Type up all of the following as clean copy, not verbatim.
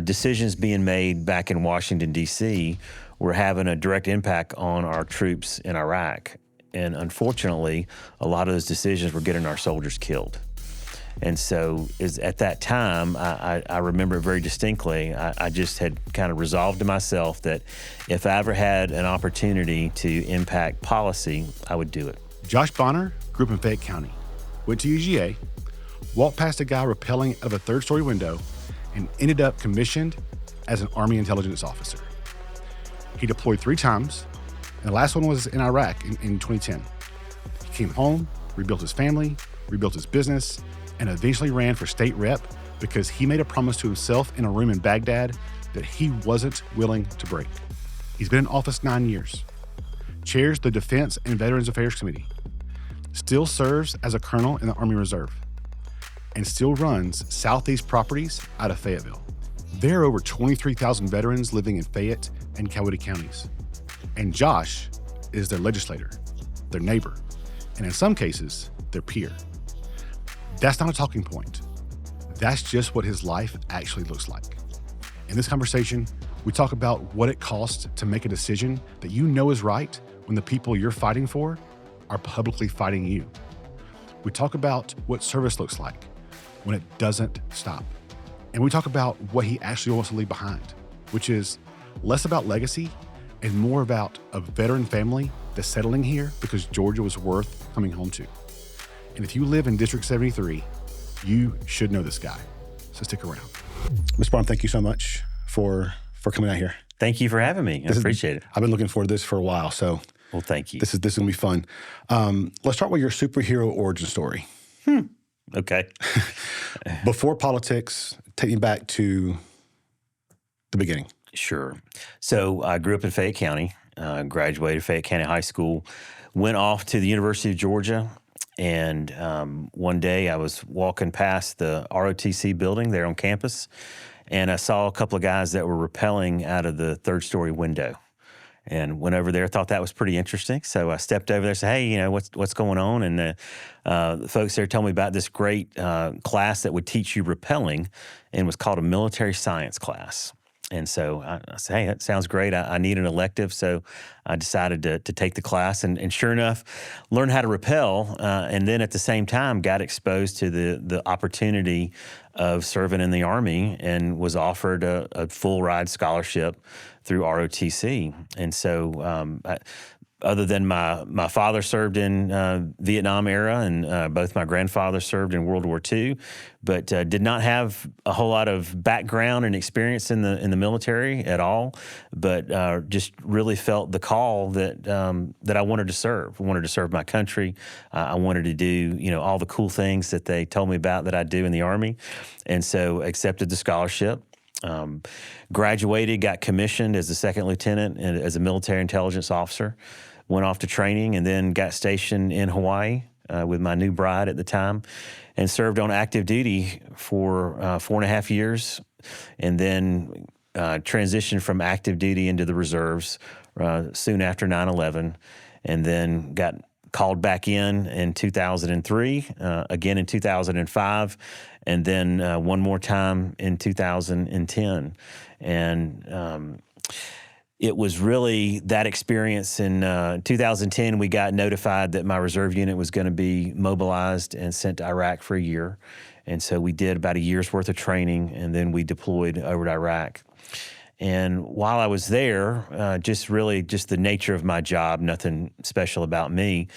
decisions being made back in Washington, D.C. were having a direct impact on our troops in Iraq. And unfortunately, a lot of those decisions were getting our soldiers killed. And so at that time, I remember it very distinctly. I just had kind of resolved to myself that if I ever had an opportunity to impact policy, I would do it. Josh Bonner grew up in Fayette County, went to UGA, walked past a guy rappelling out of a third-story window, and ended up commissioned as an Army intelligence officer. He deployed 3 times, and the last one was in Iraq in 2010. He came home, rebuilt his family, rebuilt his business, and eventually ran for state rep because he made a promise to himself in a room in Baghdad that he wasn't willing to break. He's been in office 9 years, chairs the Defense and Veterans Affairs Committee, still serves as a colonel in the Army Reserve, and still runs Southeast Properties out of Fayetteville. There are over 23,000 veterans living in Fayette and Coweta counties, and Josh is their legislator, their neighbor, and in some cases, their peer. That's not a talking point. That's just what his life actually looks like. In this conversation, we talk about what it costs to make a decision that you know is right when the people you're fighting for are publicly fighting you. We talk about what service looks like when it doesn't stop. And we talk about what he actually wants to leave behind, which is less about legacy and more about a veteran family that's settling here because Georgia was worth coming home to. And if you live in District 73, you should know this guy. So stick around. Mr. Bonner, thank you so much for coming out here. Thank you for having me. I appreciate it. I've been looking forward to this for a while, so well, thank you. This is going to be fun. Let's start with your superhero origin story. Okay. Before politics, take me back to the beginning. Sure. So I grew up in Fayette County, graduated Fayette County High School, went off to the University of Georgia, and one day I was walking past the ROTC building there on campus, and I saw a couple of guys that were rappelling out of the third-story window. And went over there, thought that was pretty interesting. So I stepped over there and said, hey, you know, what's going on? And the folks there told me about this great class that would teach you rappelling and was called a military science class. And so I said, hey, that sounds great. I need an elective. So I decided to take the class and sure enough, learned how to rappel. And then at the same time, got exposed to the opportunity of serving in the Army and was offered a full ride scholarship through ROTC. And so other than my father served in Vietnam era and both my grandfathers served in World War II, but did not have a whole lot of background and experience in the military at all, but just really felt the call that I wanted to serve. I wanted to serve my country. I wanted to do, you know, all the cool things that they told me about that I do in the Army. And so accepted the scholarship. Graduated, got commissioned as a second lieutenant and as a military intelligence officer, went off to training and then got stationed in Hawaii with my new bride at the time and served on active duty for 4.5 years and then transitioned from active duty into the reserves soon after 9/11 and then got called back in 2003, again in 2005, and then one more time in 2010. And it was really that experience. In 2010, we got notified that my reserve unit was going to be mobilized and sent to Iraq for a year. And so we did about a year's worth of training, and then we deployed over to Iraq. And while I was there, just the nature of my job, nothing special about me,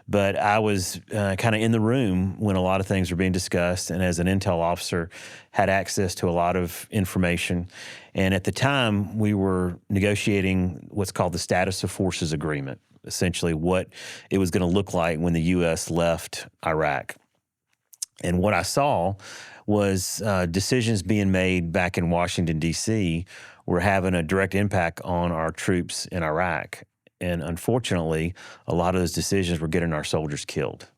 but I was kind of in the room when a lot of things were being discussed, and as an intel officer, had access to a lot of information. And at the time, we were negotiating what's called the Status of Forces Agreement, essentially what it was going to look like when the U.S. left Iraq. And what I saw was decisions being made back in Washington, D.C., were having a direct impact on our troops in Iraq. And unfortunately, a lot of those decisions were getting our soldiers killed.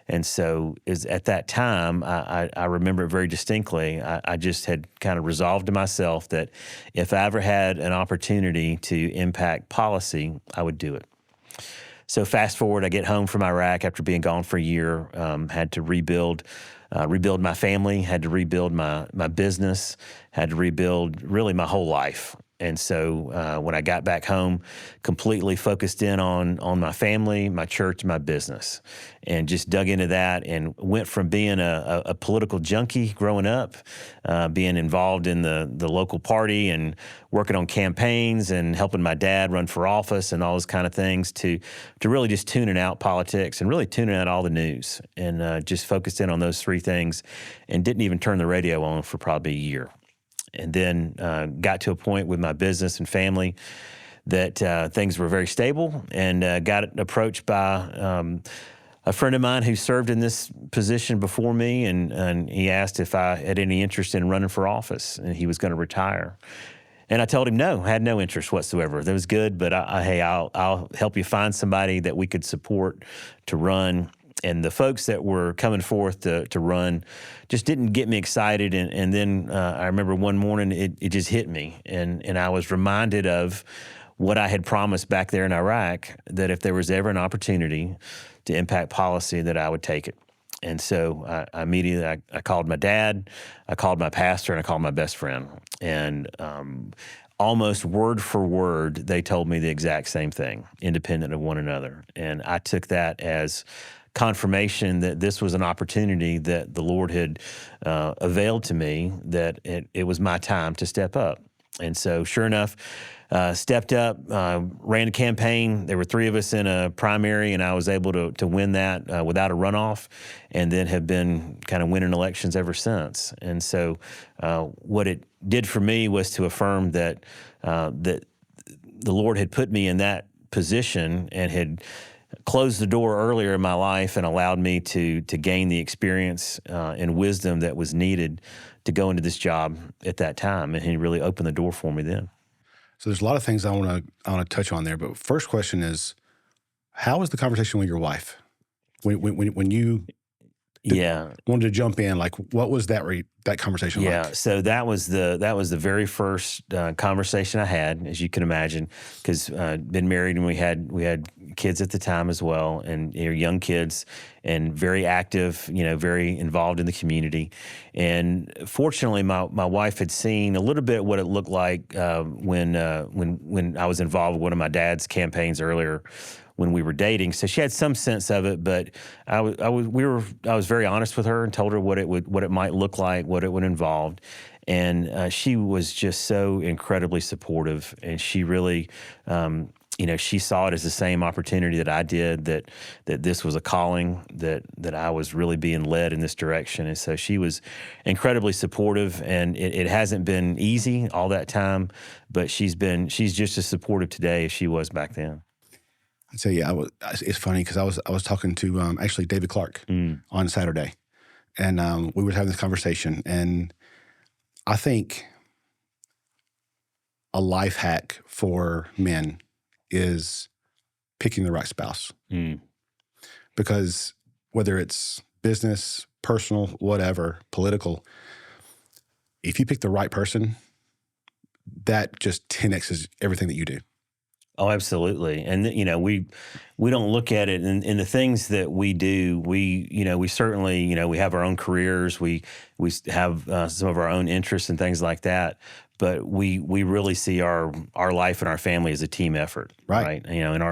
And so at that time, I remember it very distinctly. I just had kind of resolved to myself that if I ever had an opportunity to impact policy, I would do it. So fast forward, I get home from Iraq after being gone for a year, had to rebuild rebuild my family, had to rebuild my business, had to rebuild really my whole life. And so when I got back home, completely focused in on my family, my church, my business, and just dug into that and went from being a political junkie growing up, being involved in the local party and working on campaigns and helping my dad run for office and all those kind of things to really just tuning out politics and really tuning out all the news and just focused in on those three things and didn't even turn the radio on for probably a year. And then got to a point with my business and family that things were very stable and got approached by a friend of mine who served in this position before me, and he asked if I had any interest in running for office, and he was going to retire. And I told him no, had no interest whatsoever. That was good, but hey, I'll help you find somebody that we could support to run. And the folks that were coming forth to run just didn't get me excited. And then I remember one morning it just hit me. And I was reminded of what I had promised back there in Iraq, that if there was ever an opportunity to impact policy, that I would take it. And so I immediately I called my dad, I called my pastor, and I called my best friend. And almost word for word, they told me the exact same thing, independent of one another. And I took that as confirmation that this was an opportunity that the Lord had availed to me, that it was my time to step up. And so sure enough, stepped up, ran a campaign. There were three of us in a primary, and I was able to win that without a runoff, and then have been kind of winning elections ever since. And so what it did for me was to affirm that that the Lord had put me in that position and had closed the door earlier in my life and allowed me to gain the experience and wisdom that was needed to go into this job at that time. And he really opened the door for me then. So there's a lot of things I want to touch on there. But first question is, how was the conversation with your wife when you wanted to jump in? Like, what was that conversation like? Yeah, so that was the very first conversation I had, as you can imagine, because been married and we had kids at the time as well, and young kids, and very active, very involved in the community. And fortunately, my wife had seen a little bit what it looked like when I was involved with one of my dad's campaigns earlier, when we were dating. So she had some sense of it, but I was very honest with her and told her what it might look like, what it would involve. And she was just so incredibly supportive, and she really, she saw it as the same opportunity that I did, that this was a calling, that I was really being led in this direction. And so she was incredibly supportive, and it hasn't been easy all that time, but she's just as supportive today as she was back then. I'd say, it's funny because I was talking to actually David Clark on Saturday, and we were having this conversation, and I think a life hack for men is picking the right spouse. Because whether it's business, personal, whatever, political, if you pick the right person, that just 10x's everything that you do. Oh, absolutely. And, we don't look at it in the things that we do. We certainly, we have our own careers. We have some of our own interests and things like that. But we really see our life and our family as a team effort, right?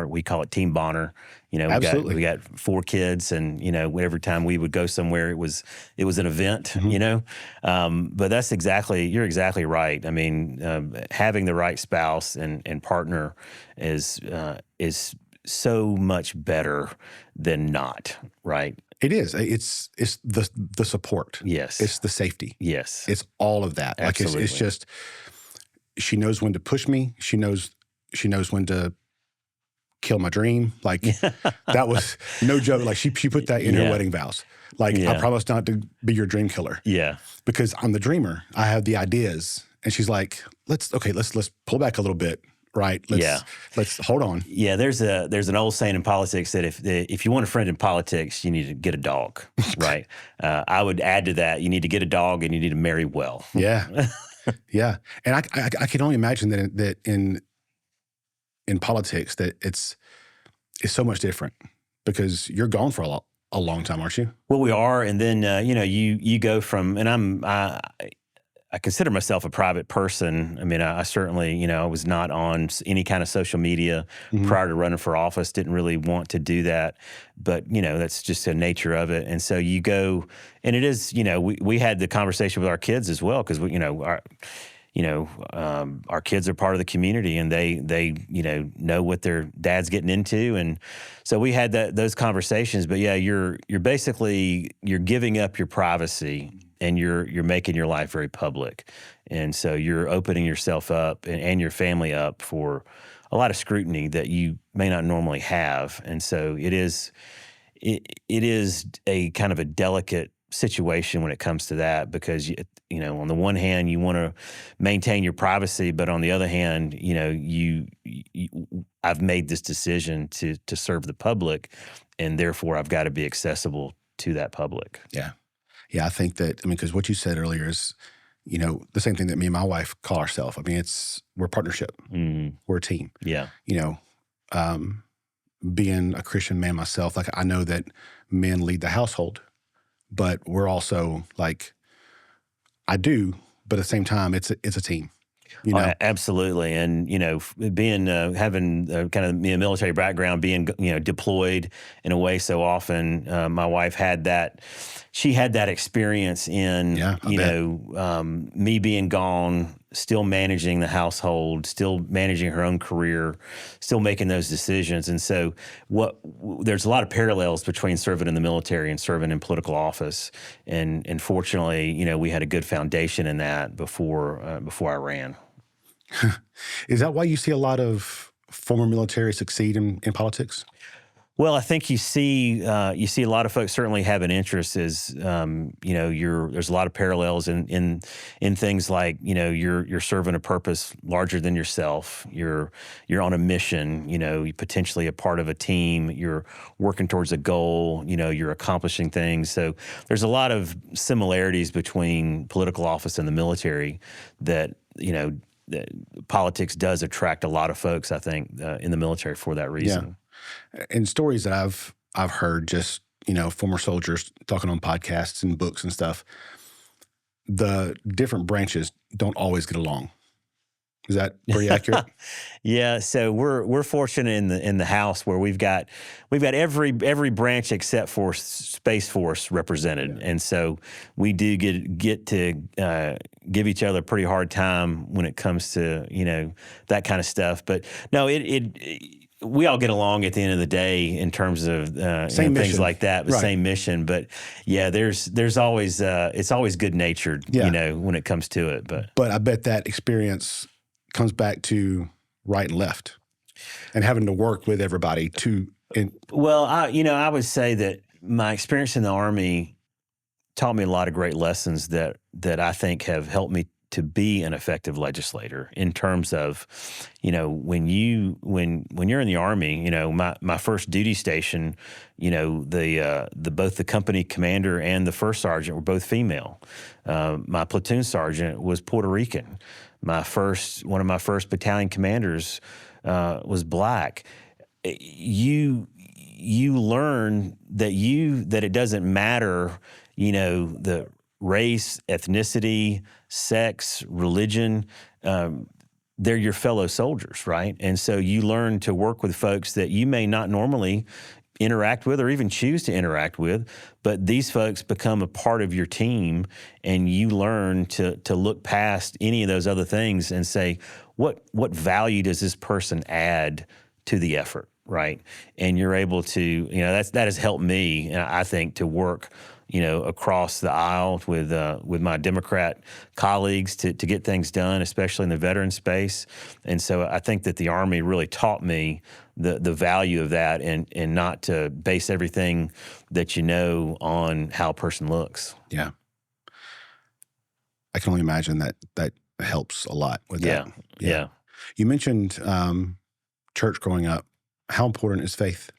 We call it Team Bonner. Absolutely. We got 4 kids, and every time we would go somewhere, it was an event. But you're exactly right. I mean, having the right spouse and partner is so much better than not, right? It is. It's the support. Yes. It's the safety. Yes. It's all of that. Absolutely. Like it's just, she knows when to push me. She knows when to kill my dream. Like that was no joke. Like she put that in her wedding vows. Like I promise not to be your dream killer. Yeah. Because I'm the dreamer. I have the ideas. And she's like, let's pull back a little bit. Right. Let's hold on. Yeah. There's an old saying in politics that if you want a friend in politics, you need to get a dog. Right. I would add to that, you need to get a dog and you need to marry well. Yeah. Yeah. And I can only imagine that in politics that it's so much different, because you're gone for a a long time, aren't you? Well, we are, and then you go from, and I consider myself a private person. I mean, I certainly, I was not on any kind of social media prior to running for office. Didn't really want to do that, but that's just the nature of it. And so you go, and it is, we had the conversation with our kids as well because our kids are part of the community, and they know what their dad's getting into, and so we had those conversations. But yeah, you're giving up your privacy, and you're making your life very public, and so you're opening yourself up and your family up for a lot of scrutiny that you may not normally have, and so it is a kind of a delicate situation when it comes to that, because on the one hand you want to maintain your privacy, but on the other hand, I've made this decision to serve the public, and therefore I've got to be accessible to that public. Yeah. I think that, because what you said earlier is, the same thing that me and my wife call ourselves. I mean, we're a partnership. Mm-hmm. We're a team. Yeah. Being a Christian man myself, like I know that men lead the household, but we're also like, I do, but at the same time, it's a team. Absolutely, and being having kind of a military background, being deployed in a way so often, my wife had that. She had that experience in me being gone, still managing the household, still managing her own career, still making those decisions. And so there's a lot of parallels between serving in the military and serving in political office. And fortunately, we had a good foundation in that before I ran. Is that why you see a lot of former military succeed in politics? Well, I think you see a lot of folks certainly have an interest. There's a lot of parallels in things like you're serving a purpose larger than yourself. You're on a mission. You're potentially a part of a team. You're working towards a goal. You're accomplishing things. So there's a lot of similarities between political office and the military that that politics does attract a lot of folks, I think, in the military for that reason. Yeah. And stories that I've heard, just former soldiers talking on podcasts and books and stuff, the different branches don't always get along. Is that pretty accurate? Yeah. So we're fortunate in the House where we've got every branch except for Space Force represented, and so we do get to give each other a pretty hard time when it comes to that kind of stuff. But no, we all get along at the end of the day in terms of things like that, the same mission. But yeah, there's always it's always good natured, when it comes to it. But I bet that experience comes back to right and left, and having to work with everybody Well, I would say that my experience in the Army taught me a lot of great lessons that I think have helped me to be an effective legislator in terms of, when you're in the Army, my first duty station, both the company commander and the first sergeant were both female. My platoon sergeant was Puerto Rican. One of my first battalion commanders was black. You learn that it doesn't matter, the race, ethnicity, sex, religion. They're your fellow soldiers, right? And so you learn to work with folks that you may not normally interact with or even choose to interact with, but these folks become a part of your team, and you learn to look past any of those other things and say, what value does this person add to the effort, right? And you're able to, that has helped me, I think, to work across the aisle with my Democrat colleagues to get things done, especially in the veteran space. And so I think that the Army really taught me the value of that, and not to base everything that on how a person looks. Yeah. I can only imagine that helps a lot with that. Yeah. You mentioned church growing up. How important is faith?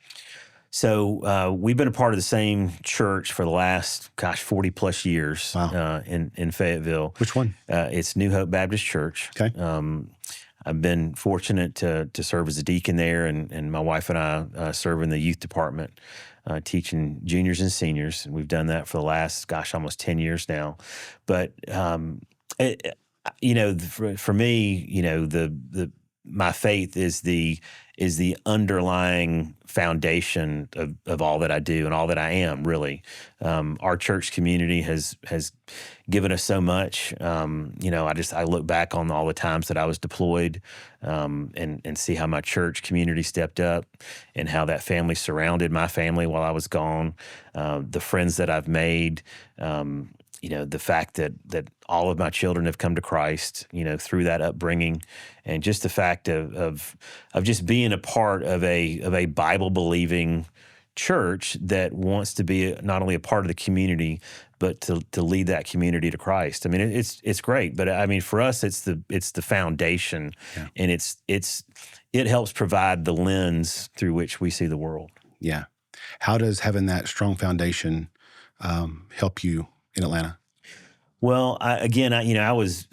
So we've been a part of the same church for the last, 40 plus years. Wow. In Fayetteville. Which one? It's New Hope Baptist Church. Okay. I've been fortunate to serve as a deacon there, and my wife and I serve in the youth department. teaching juniors and seniors. And we've done that for the last, almost 10 years now. But, for me, my faith is the underlying foundation of all that I do and all that I am, really. Our church community has given us so much. I look back on all the times that I was deployed, and see how my church community stepped up and how that family surrounded my family while I was gone. The friends that I've made, the fact that all of my children have come to Christ, through that upbringing, and just the fact of just being a part of a Bible believing church that wants to be not only a part of the community, but to lead that community to Christ. I mean, it's great, but I mean, for us, it's the foundation, and it helps provide the lens through which we see the world. Yeah. How does having that strong foundation help you in Atlanta? Well, I was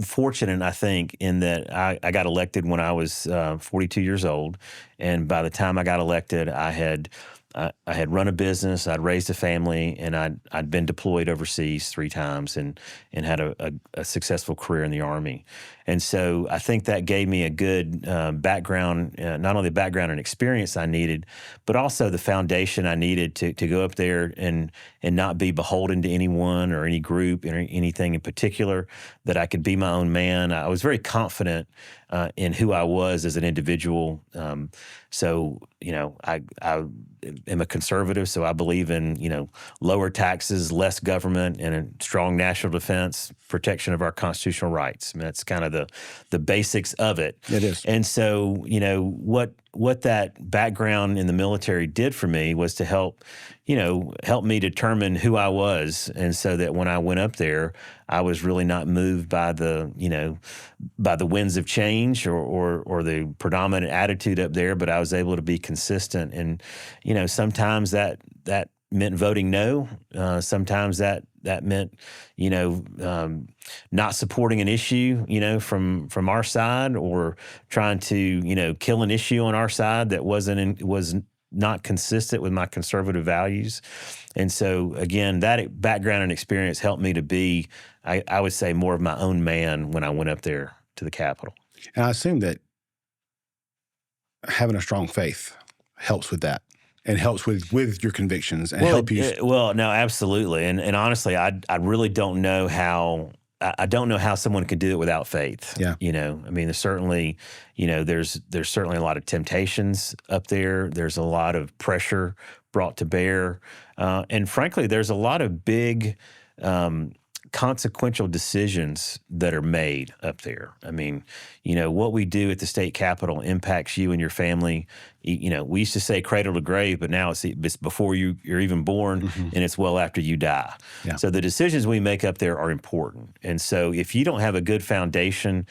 fortunate, I think, in that I got elected when I was 42 years old, and by the time I got elected, I had run a business, I'd raised a family, and I'd been deployed overseas 3 times, and had a successful career in the Army. And so I think that gave me a good background, not only the background and experience I needed, but also the foundation I needed to go up there and not be beholden to anyone or any group or anything in particular, that I could be my own man. I was very confident in who I was as an individual. I am a conservative, so I believe in, lower taxes, less government, and a strong national defense, protection of our constitutional rights. I mean, that's kind of the basics of it. It is. And so, what that background in the military did for me was to help me determine who I was. And so that when I went up there, I was really not moved by the winds of change or the predominant attitude up there, but I was able to be consistent. And, sometimes that meant voting no. Sometimes that meant, not supporting an issue, from our side, or trying to, kill an issue on our side that was not consistent with my conservative values. And so, again, that background and experience helped me to be, I would say, more of my own man when I went up there to the Capitol. And I assume that having a strong faith helps with that, and helps with your convictions and help you. No, absolutely. And honestly, I really don't know how. I don't know how someone could do it without faith. Yeah. I mean, there's certainly, there's certainly a lot of temptations up there. There's a lot of pressure brought to bear. And frankly, there's a lot of big consequential decisions that are made up there. I mean, what we do at the state capitol impacts you and your family. We used to say cradle to grave, but now it's before you're even born, and it's well after you die. Yeah. So the decisions we make up there are important. And so if you don't have a good foundation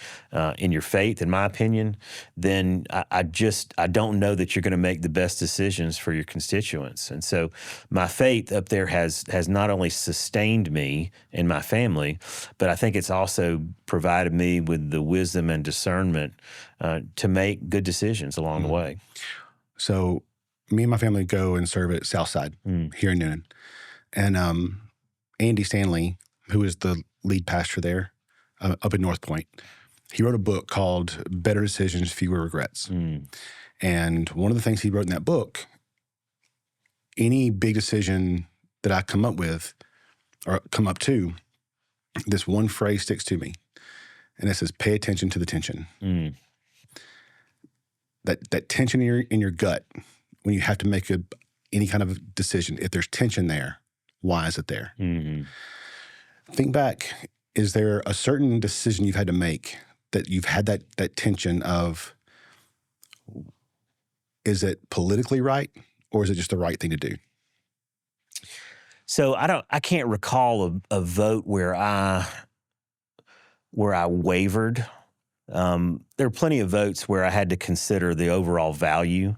in your faith, in my opinion, then I don't know that you're going to make the best decisions for your constituents. And so my faith up there has not only sustained me and my family, but I think it's also provided me with the wisdom and discernment to make good decisions along the way. So me and my family go and serve at Southside here in Newnan. And Andy Stanley, who is the lead pastor there up in North Point, he wrote a book called Better Decisions, Fewer Regrets. And one of the things he wrote in that book, any big decision that I come up with or come up to, this one phrase sticks to me. And it says, pay attention to the tension. That tension in your gut when you have to make any kind of decision. If there's tension there, why is it there? Think back. Is there a certain decision you've had to make that you've had that tension of, is it politically right, or is it just the right thing to do? So I can't recall a vote where I wavered. There are plenty of votes where I had to consider the overall value,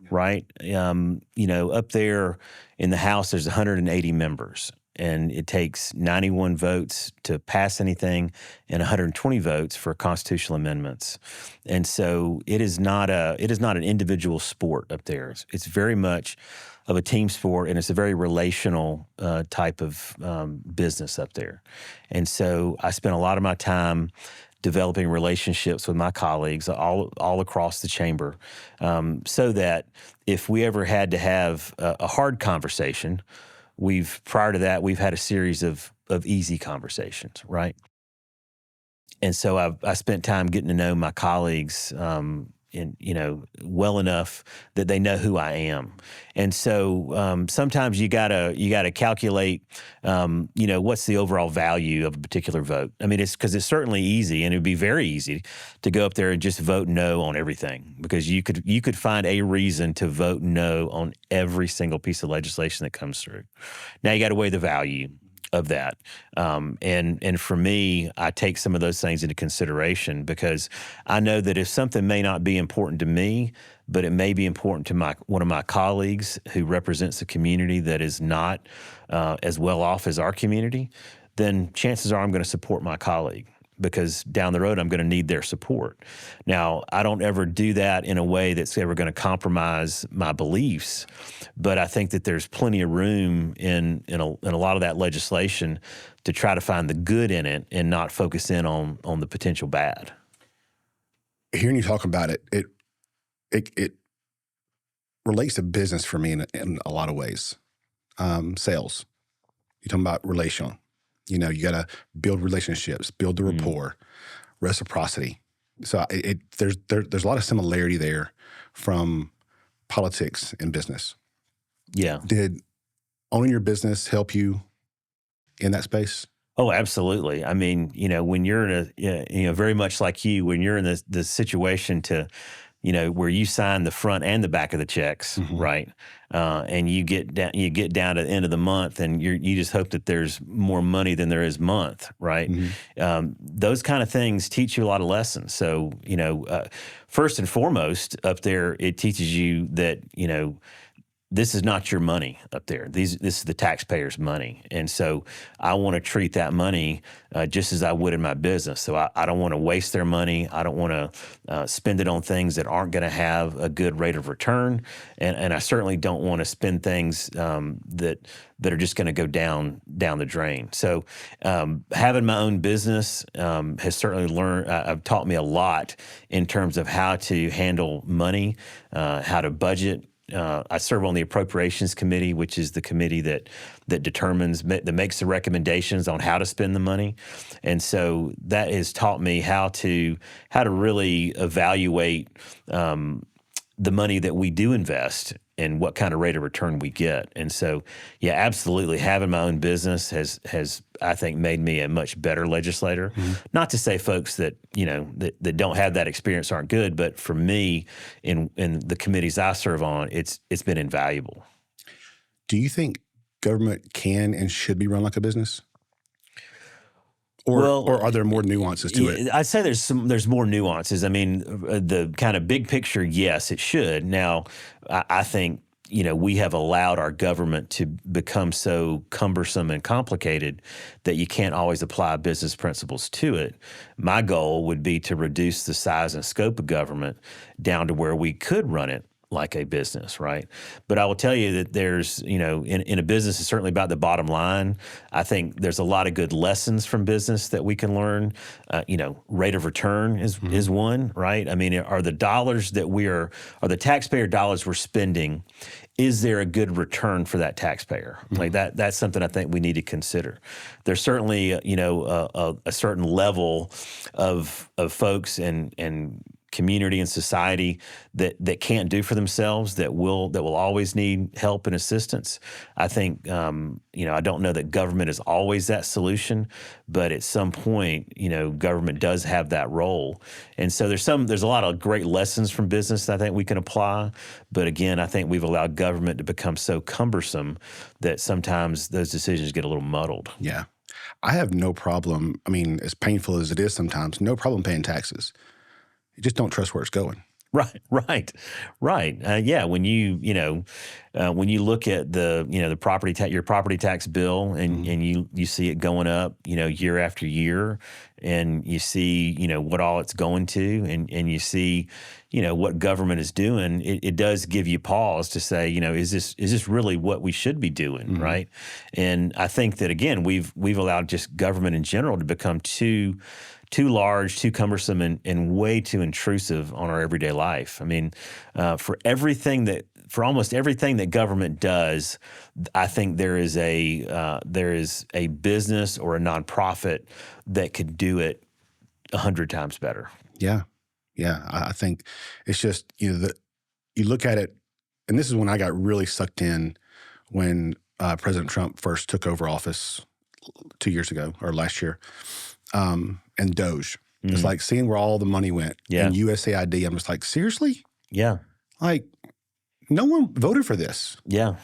right? Up there in the House, there's 180 members. and it takes 91 votes to pass anything and 120 votes for constitutional amendments. And so it is not an individual sport up there. It's very much of a team sport, and it's a very relational type of business up there. And so I spent a lot of my time developing relationships with my colleagues all across the chamber, so that if we ever had to have a hard conversation, prior to that, we've had a series of easy conversations, right? And so I spent time getting to know my colleagues, well enough that they know who I am. And so sometimes you gotta calculate, what's the overall value of a particular vote. I mean, it's because it's certainly easy, and it would be very easy to go up there and just vote no on everything, because you could find a reason to vote no on every single piece of legislation that comes through. Now you got to weigh the value of that. And for me, I take some of those things into consideration, because I know that if something may not be important to me, but it may be important to one of my colleagues who represents a community that is not as well off as our community, then chances are I'm going to support my colleague, because down the road I'm going to need their support. Now, I don't ever do that in a way that's ever going to compromise my beliefs, but I think that there's plenty of room in a lot of that legislation to try to find the good in it and not focus in on the potential bad. Hearing you talk about it, it relates to business for me in a lot of ways. Sales, you're talking about relational. You got to build relationships, build the rapport, reciprocity. So there's a lot of similarity there from politics and business. Yeah. Did owning your business help you in that space? Oh, absolutely. I mean, when you're in very much like you, when you're in the situation to, where you sign the front and the back of the checks, right? And you get down to the end of the month, and you just hope that there's more money than there is month, right? Those kind of things teach you a lot of lessons. So, first and foremost up there, it teaches you that, this is not your money up there. This is the taxpayers' money. And so I want to treat that money just as I would in my business. So I don't want to waste their money. I don't want to spend it on things that aren't going to have a good rate of return. And I certainly don't want to spend things that are just going to go down the drain. So having my own business has certainly taught me a lot in terms of how to handle money, how to budget. I serve on the Appropriations Committee, which is the committee that makes the recommendations on how to spend the money, and so that has taught me how to really evaluate the money that we do invest and what kind of rate of return we get. And so, yeah, absolutely, having my own business has I think made me a much better legislator. Not to say folks that that don't have that experience aren't good, but for me, in the committees I serve on, it's been invaluable. Do you think government can and should be run like a business? Or are there more nuances to it? I'd say there's more nuances. I mean, the kind of big picture, yes, it should. Now, I think we have allowed our government to become so cumbersome and complicated that you can't always apply business principles to it. My goal would be to reduce the size and scope of government down to where we could run it like a business, right? But I will tell you that there's, in a business, it's certainly about the bottom line. I think there's a lot of good lessons from business that we can learn. Rate of return is one, right? I mean, are the taxpayer dollars we're spending, is there a good return for that taxpayer? Like that's something I think we need to consider. There's certainly, a certain level of folks and community and society that can't do for themselves, that will always need help and assistance. I think I don't know that government is always that solution, but at some point, government does have that role. And so there's a lot of great lessons from business that I think we can apply. But again, I think we've allowed government to become so cumbersome that sometimes those decisions get a little muddled. Yeah. I have no problem. I mean, as painful as it is sometimes, no problem paying taxes. You just don't trust where it's going. Right. Yeah, when you look at the property tax, your property tax bill, and you see it going up, year after year, and you see, what all it's going to, and you see, what government is doing, it does give you pause to say, is this really what we should be doing, right? And I think that again, we've allowed just government in general to become too large, too cumbersome, and way too intrusive on our everyday life. I mean, for almost everything that government does, I think there is a business or a nonprofit that could do it 100 times better. Yeah. I think it's just, you look at it, and this is when I got really sucked in when President Trump first took over office 2 years ago or last year. And Doge. It's like seeing where all the money went. Yeah. And USAID, I'm just like, seriously? Yeah. Like, no one voted for this. Yeah.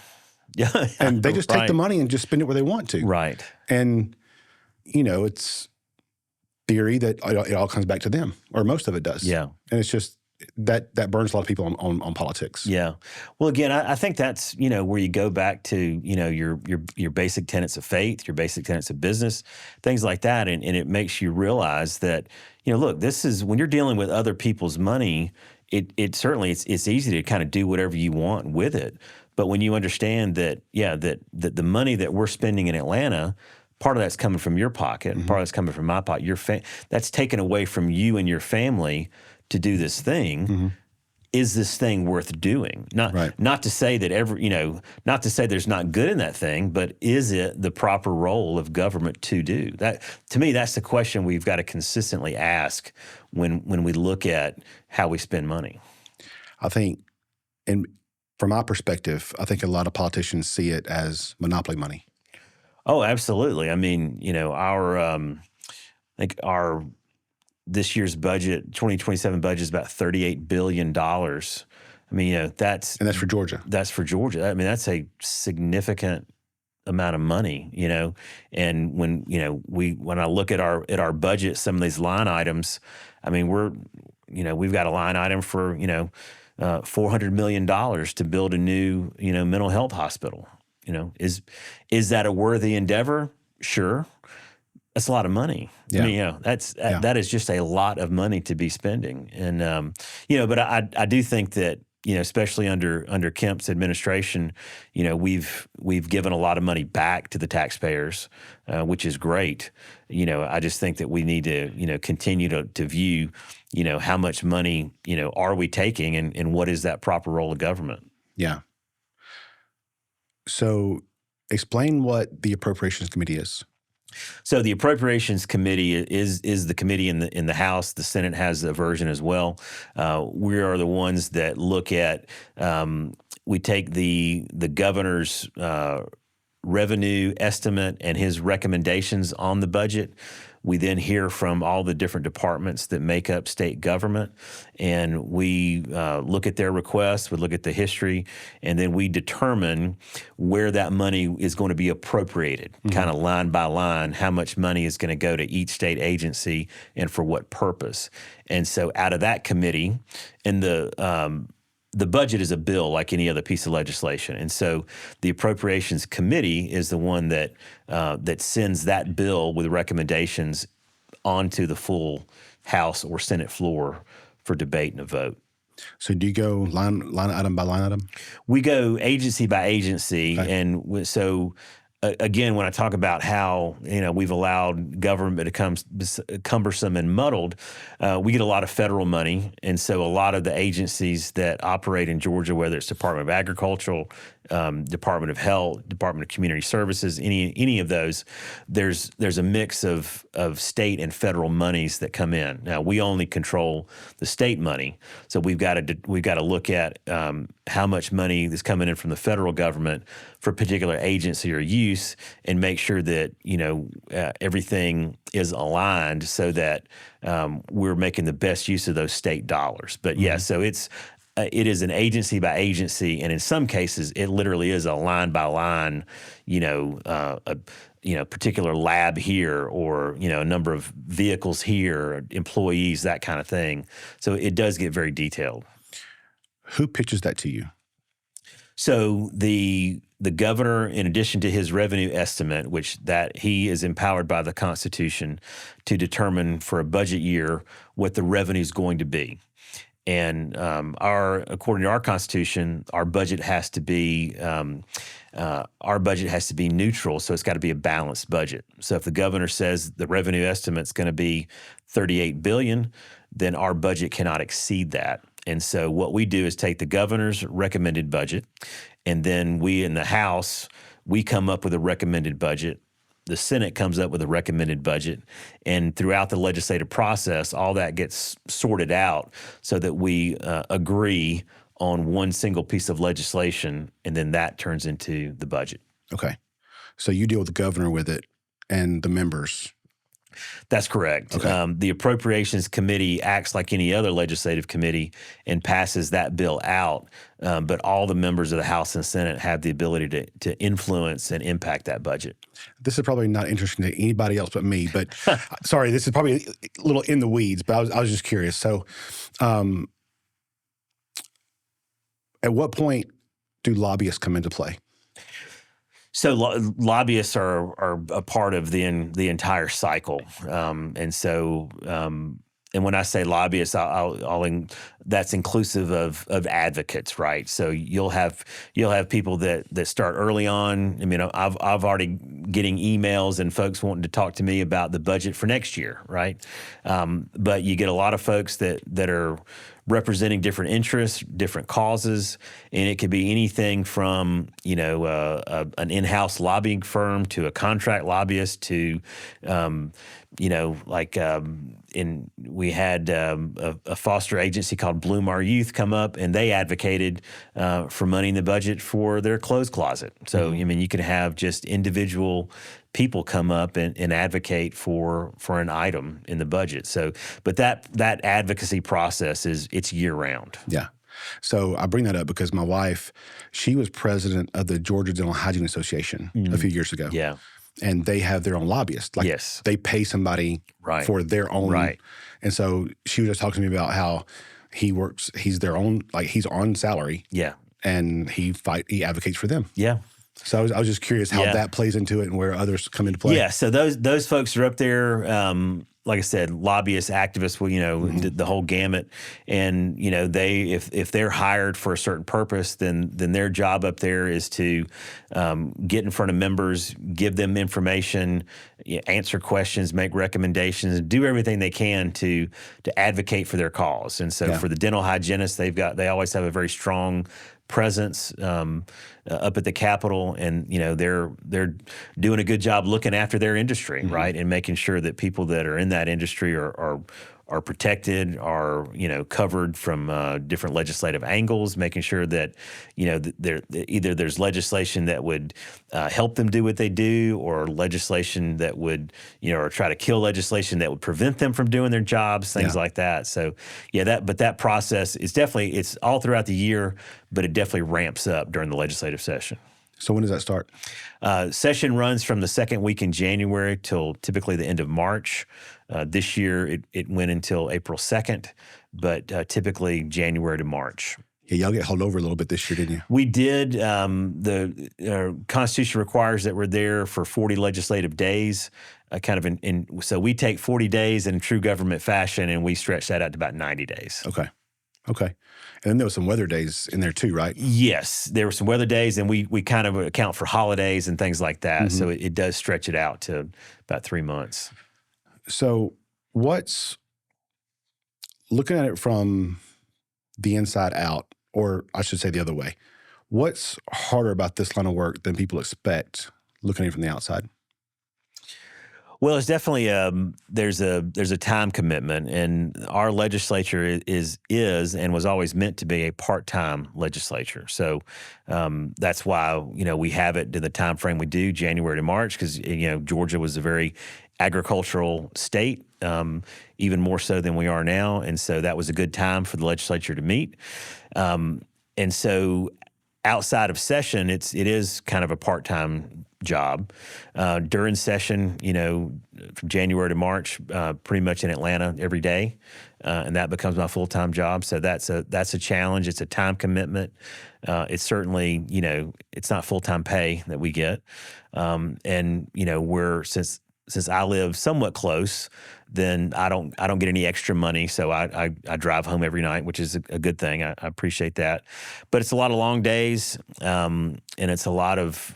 And they just take the money and just spend it where they want to. Right. And, it's theory that it all comes back to them, or most of it does. Yeah. And it's just that burns a lot of people on politics. Yeah. Well, again, I think that's, where you go back to, your basic tenets of faith, your basic tenets of business, things like that. And it makes you realize that, look, this is when you're dealing with other people's money, it certainly, it's easy to kind of do whatever you want with it. But when you understand that, that the money that we're spending in Atlanta, part of that's coming from your pocket, part of that's coming from my pocket, that's taken away from you and your family to do this thing. Is this thing worth doing? Not to say that not to say there's not good in that thing, but is it the proper role of government to do that? To me, that's the question we've got to consistently ask when we look at how we spend money. I think, and from my perspective, I think a lot of politicians see it as monopoly money. Oh, absolutely. I mean, our this year's budget, 2027 budget, is about $38 billion. I mean, that's for Georgia. That's for Georgia. I mean, that's a significant amount of money, And when I look at our budget, some of these line items, I mean, we've got a line item for $400 million to build a new mental health hospital. Is that a worthy endeavor? Sure. That's a lot of money. Yeah. I mean, that is just a lot of money to be spending. And, but I do think that, especially under Kemp's administration, we've given a lot of money back to the taxpayers, which is great. I just think that we need to, continue to view, how much money, are we taking and what is that proper role of government? Yeah. So explain what the Appropriations Committee is. So the Appropriations Committee is the committee in the House. The Senate has a version as well. We are the ones that look at. We take the governor's revenue estimate and his recommendations on the budget. We then hear from all the different departments that make up state government, and we look at their requests, we look at the history, and then we determine where that money is going to be appropriated, kind of line by line, how much money is going to go to each state agency and for what purpose. And so out of that committee, and the budget is a bill like any other piece of legislation. And so the Appropriations Committee is the one that sends that bill with recommendations onto the full House or Senate floor for debate and a vote. So do you go line item by line item? We go agency by agency. Okay. And so again, when I talk about how we've allowed government to become cumbersome and muddled, we get a lot of federal money, and so a lot of the agencies that operate in Georgia, whether it's Department of Agriculture, Department of Health, Department of Community Services, any of those, there's a mix of state and federal monies that come in. Now we only control the state money, so we've got to look at how much money is coming in from the federal government for a particular agency or use, and make sure that everything is aligned so that we're making the best use of those state dollars. But yeah, so it is an agency by agency, and in some cases, it literally is a line by line, particular lab here, or a number of vehicles here, employees, that kind of thing. So it does get very detailed. Who pitches that to you? So the governor, in addition to his revenue estimate, which that he is empowered by the Constitution to determine for a budget year what the revenue is going to be. And according to our Constitution, our budget has to be neutral. So it's got to be a balanced budget. So if the governor says the revenue estimate's going to be $38 billion, then our budget cannot exceed that. And so what we do is take the governor's recommended budget, and then we in the House, we come up with a recommended budget. The Senate comes up with a recommended budget, and throughout the legislative process, all that gets sorted out so that we agree on one single piece of legislation, and then that turns into the budget. Okay. So you deal with the governor with it and the members. That's correct. Okay. The Appropriations Committee acts like any other legislative committee and passes that bill out, but all the members of the House and Senate have the ability to influence and impact that budget. This is probably not interesting to anybody else but me, but sorry, this is probably a little in the weeds, but I was just curious. So at what point do lobbyists come into play? So lobbyists are a part of the entire cycle, and when I say lobbyists, that's inclusive of advocates, right? So you'll have people that start early on. I mean, I've already getting emails and folks wanting to talk to me about the budget for next year, right? But you get a lot of folks that are representing different interests, different causes, and it could be anything from an in-house lobbying firm to a contract lobbyist to we had a foster agency called Bloom Our Youth come up, and they advocated for money in the budget for their clothes closet. So I mean, you can have just individual people come up and advocate for an item in the budget. So, but that advocacy process it's year round. Yeah. So I bring that up because my wife, she was president of the Georgia Dental Hygiene Association a few years ago. Yeah. And they have their own lobbyists. Like yes. They pay somebody for their own. Right. And so she was just talking to me about how he works, he's their own, like he's on salary. Yeah. And he advocates for them. Yeah. So I was just curious how that plays into it and where others come into play. Yeah. So those folks are up there, like I said, lobbyists, activists, the whole gamut. And, if they're hired for a certain purpose, then their job up there is to get in front of members, give them information, answer questions, make recommendations, do everything they can to advocate for their cause. And so for the dental hygienists, they always have a very strong presence up at the Capitol, and they're doing a good job looking after their industry, right, and making sure that people that are in that industry are protected, are covered from different legislative angles, making sure that either there's legislation that would help them do what they do, or legislation that would or try to kill legislation that would prevent them from doing their jobs, things like that. So that process is definitely, it's all throughout the year, but it definitely ramps up during the legislative session. So when does that start? Session runs from the second week in January till typically the end of March. This year, it went until April 2nd, but typically January to March. Yeah, y'all get held over a little bit this year, didn't you? We did. The Constitution requires that we're there for 40 legislative days, so we take 40 days in true government fashion, and we stretch that out to about 90 days. Okay. And then there were some weather days in there too, right? Yes, there were some weather days, and we kind of account for holidays and things like that. So it does stretch it out to about 3 months. So looking at it from the inside out, or I should say the other way, what's harder about this line of work than people expect looking at it from the outside? Well, it's definitely there's a time commitment, and our legislature is and was always meant to be a part-time legislature. So that's why we have it in the time frame we do, January to March, because Georgia was a very agricultural state, even more so than we are now, and so that was a good time for the legislature to meet. And so outside of session, it is kind of a part-time job. During session, from January to March, pretty much in Atlanta every day, and that becomes my full-time job. So that's a challenge. It's a time commitment. It's certainly, it's not full-time pay that we get, and since I live somewhat close, then I don't get any extra money. So I drive home every night, which is a good thing. I appreciate that. But it's a lot of long days, and it's a lot of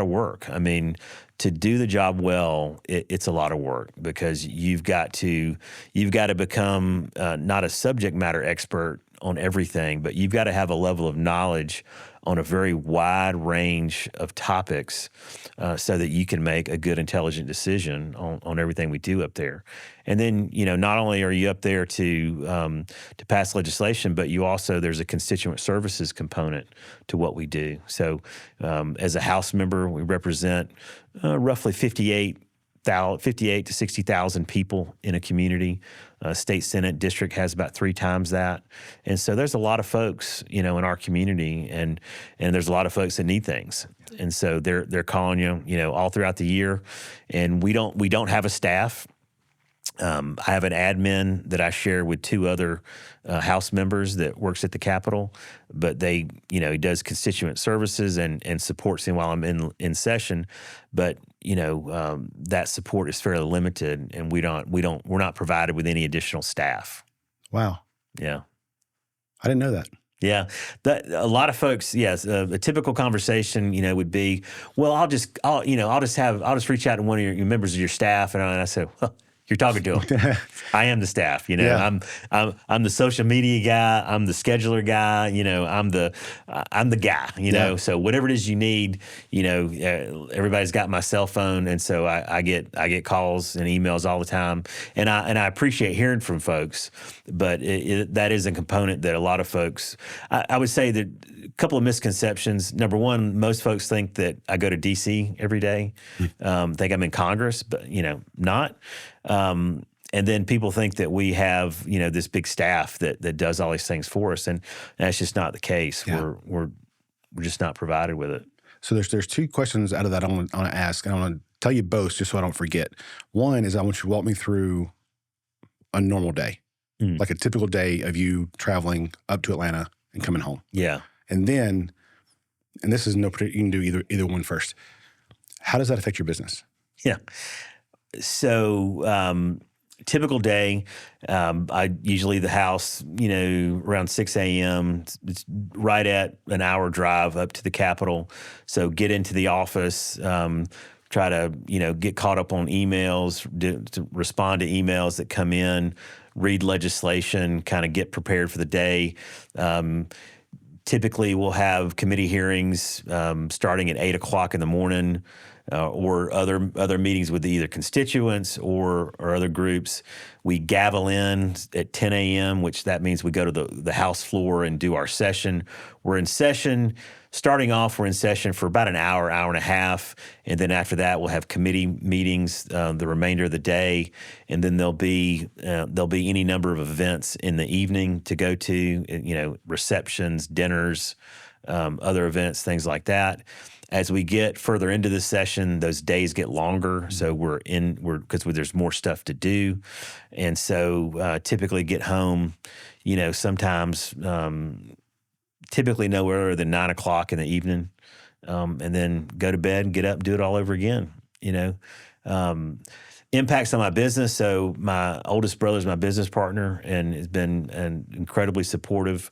work. I mean, to do the job well, it's a lot of work because you've got to become not a subject matter expert on everything, but you've got to have a level of knowledge on a very wide range of topics so that you can make a good, intelligent decision on everything we do up there. And then, not only are you up there to pass legislation, but there's a constituent services component to what we do. So as a House member, we represent roughly 58 to 60,000 people in a community. State Senate district has about 3 times that. And so there's a lot of folks, in our community, and there's a lot of folks that need things. And so they're calling you, all throughout the year. And we don't have a staff. I have an admin that I share with 2 other House members that works at the Capitol, but he does constituent services and supports me while I'm in session. But that support is fairly limited, and we're not provided with any additional staff. Wow. Yeah, I didn't know that. Yeah, a lot of folks. Yes, a typical conversation, would be, well, I'll just reach out to one of your members of your staff, and I said, well, you're talking to them. I am the staff. Yeah. I'm the social media guy. I'm the scheduler guy. I'm the guy. Yeah. So whatever it is you need, everybody's got my cell phone, and so I get calls and emails all the time, and I appreciate hearing from folks. But that is a component that a lot of folks. I would say that a couple of misconceptions. Number one, most folks think that I go to D.C. every day, think I'm in Congress, but not. And then people think that we have, this big staff that does all these things for us, and that's just not the case. Yeah. We're just not provided with it. So there's 2 questions out of that I want to ask, and I want to tell you both just so I don't forget. One is I want you to walk me through a normal day, like a typical day of you traveling up to Atlanta and coming home. Yeah. And then, and this is no particular, you can do either one first. How does that affect your business? Yeah. So typical day, I usually leave the house, around 6 a.m. It's right at an hour drive up to the Capitol. So get into the office, try to, get caught up on emails, to respond to emails that come in, read legislation, kind of get prepared for the day. Typically, we'll have committee hearings starting at 8 o'clock in the morning. Or other meetings with either constituents or other groups. We gavel in at 10 a.m., which that means we go to the House floor and do our session. We're in session. Starting off, we're in session for about an hour and a half, and then after that, we'll have committee meetings the remainder of the day, and then there'll be any number of events in the evening to go to, receptions, dinners, other events, things like that. As we get further into the session, those days get longer, so because there's more stuff to do, and so typically get home, sometimes typically no earlier than 9 o'clock in the evening, and then go to bed and get up and do it all over again. Impacts on my business. So my oldest brother is my business partner and has been incredibly supportive.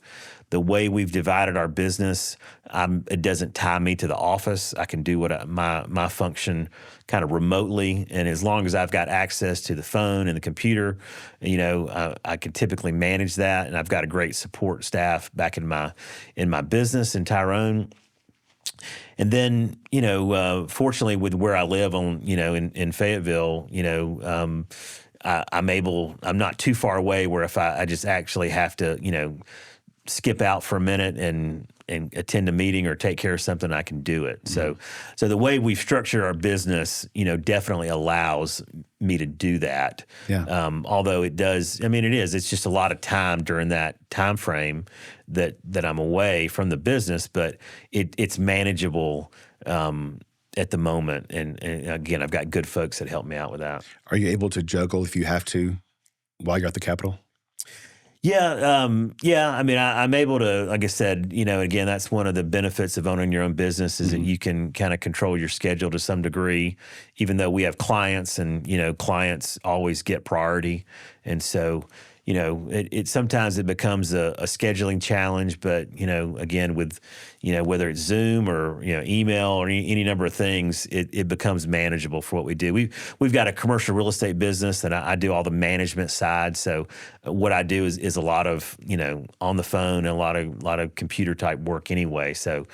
The way we've divided our business, it doesn't tie me to the office. I can do my function kind of remotely, and as long as I've got access to the phone and the computer, I can typically manage that. And I've got a great support staff back in my business in Tyrone. And then, fortunately, with where I live in Fayetteville, I'm not too far away where if I just actually have to, skip out for a minute and attend a meeting or take care of something, I can do it. Mm-hmm. So the way we've structured our business, definitely allows me to do that. Yeah. Although it does, it's just a lot of time during that time frame that I'm away from the business, but it's manageable at the moment. And again, I've got good folks that help me out with that. Are you able to juggle if you have to while you're at the Capitol? Yeah. I mean, I'm able to, like I said, again, that's one of the benefits of owning your own business is that you can kind of control your schedule to some degree, even though we have clients and, clients always get priority. And so, it sometimes it becomes a scheduling challenge, but, again, with, whether it's Zoom or, email or any number of things, it becomes manageable for what we do. We've got a commercial real estate business and I do all the management side. So what I do is a lot of, on the phone and a lot of computer type work anyway. So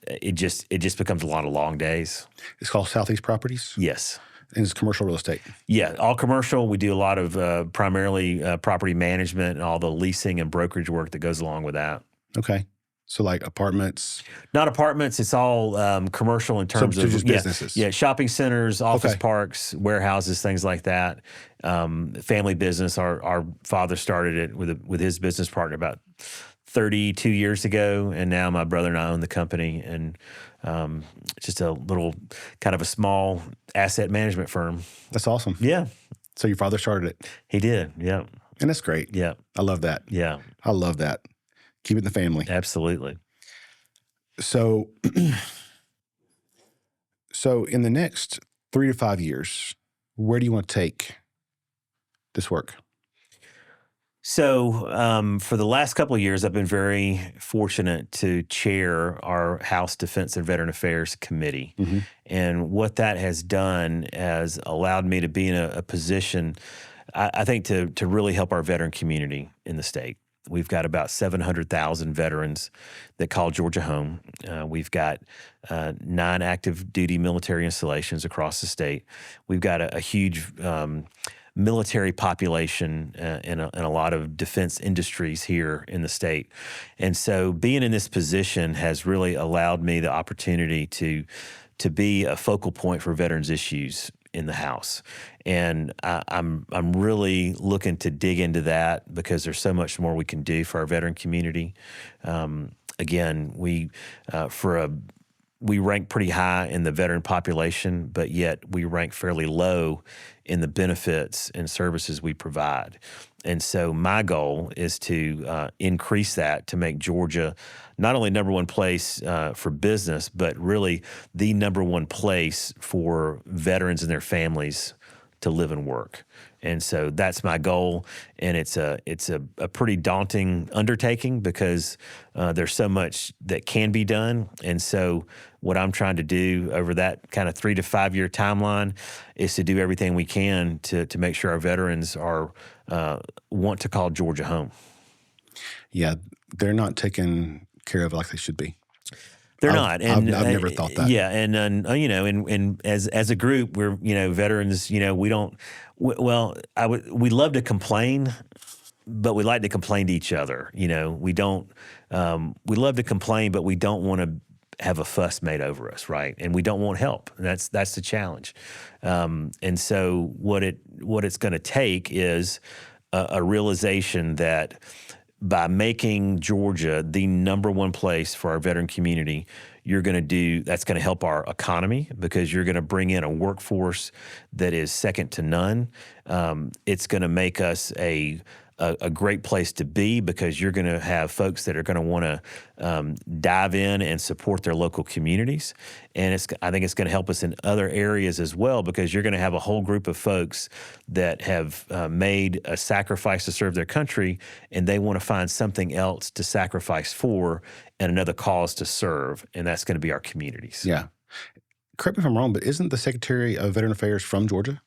it just becomes a lot of long days. It's called Southeast Properties? Yes. And it's commercial real estate? Yeah, all commercial. We do a lot of primarily property management and all the leasing and brokerage work that goes along with that. Okay. So like apartments? Not apartments. It's all commercial in terms of just businesses. Yeah, shopping centers, office parks, warehouses, things like that. Family business. Our father started it with his business partner about 32 years ago, and now my brother and I own the company, and just a little kind of a small asset management firm. That's awesome. Yeah. So your father started it? He did, yeah. And that's great. Yeah. I love that. Yeah. I love that. Keep it in the family. Absolutely. So, in the next 3 to 5 years, where do you want to take this work? So for the last couple of years, I've been very fortunate to chair our House Defense and Veteran Affairs Committee. Mm-hmm. And what that has done has allowed me to be in a position, I think, to really help our veteran community in the state. We've got about 700,000 veterans that call Georgia home. We've got 9 active duty military installations across the state. We've got a huge military population and a lot of defense industries here in the state. And so being in this position has really allowed me the opportunity to be a focal point for veterans issues in the House. And I'm really looking to dig into that because there's so much more we can do for our veteran community. Again, we rank pretty high in the veteran population, but yet we rank fairly low in the benefits and services we provide. And so my goal is to increase that to make Georgia not only number one place for business, but really the number one place for veterans and their families to live and work. And so that's my goal, and it's a pretty daunting undertaking because there's so much that can be done. And so what I'm trying to do over that kind of 3 to 5 year timeline is to do everything we can to make sure our veterans want to call Georgia home. Yeah, they're not taken care of like they should be. They're not, and I've never thought that. Yeah, and and as a group, we're veterans. We don't. We love to complain, but we like to complain to each other. We don't. We love to complain, but we don't want to have a fuss made over us, right? And we don't want help. And that's the challenge. And so what it's going to take is a realization that by making Georgia the number one place for our veteran community, that's going to help our economy because you're going to bring in a workforce that is second to none. It's going to make us a great place to be because you're going to have folks that are going to want to dive in and support their local communities. And I think it's going to help us in other areas as well because you're going to have a whole group of folks that have made a sacrifice to serve their country, and they want to find something else to sacrifice for and another cause to serve, and that's going to be our communities. Yeah. Correct me if I'm wrong, but isn't the Secretary of Veteran Affairs from Georgia?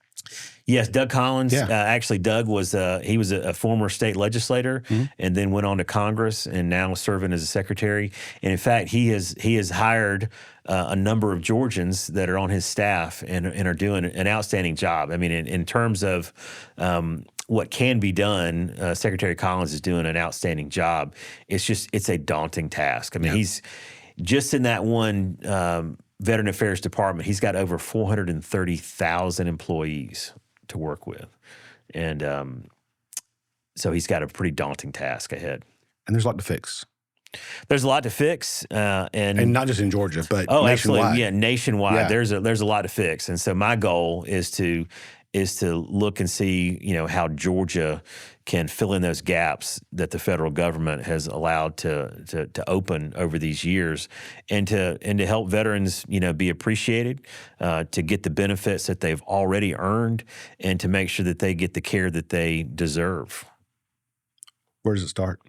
Yes, Doug Collins. Yeah. Actually, Doug was a former state legislator and then went on to Congress and now is serving as a secretary. And in fact, he has hired a number of Georgians that are on his staff and are doing an outstanding job. I mean, in terms of what can be done, Secretary Collins is doing an outstanding job. It's a daunting task. I mean, he's just in that one Veteran Affairs Department, he's got over 430,000 employees to work with. And so he's got a pretty daunting task ahead. And there's a lot to fix. There's a lot to fix, And not just in Georgia, but oh, nationwide. absolutely, yeah, nationwide. Yeah. There's a lot to fix, and so my goal is to look and see, how Georgia can fill in those gaps that the federal government has allowed to open over these years, and to help veterans, be appreciated, to get the benefits that they've already earned, and to make sure that they get the care that they deserve. Where does it start?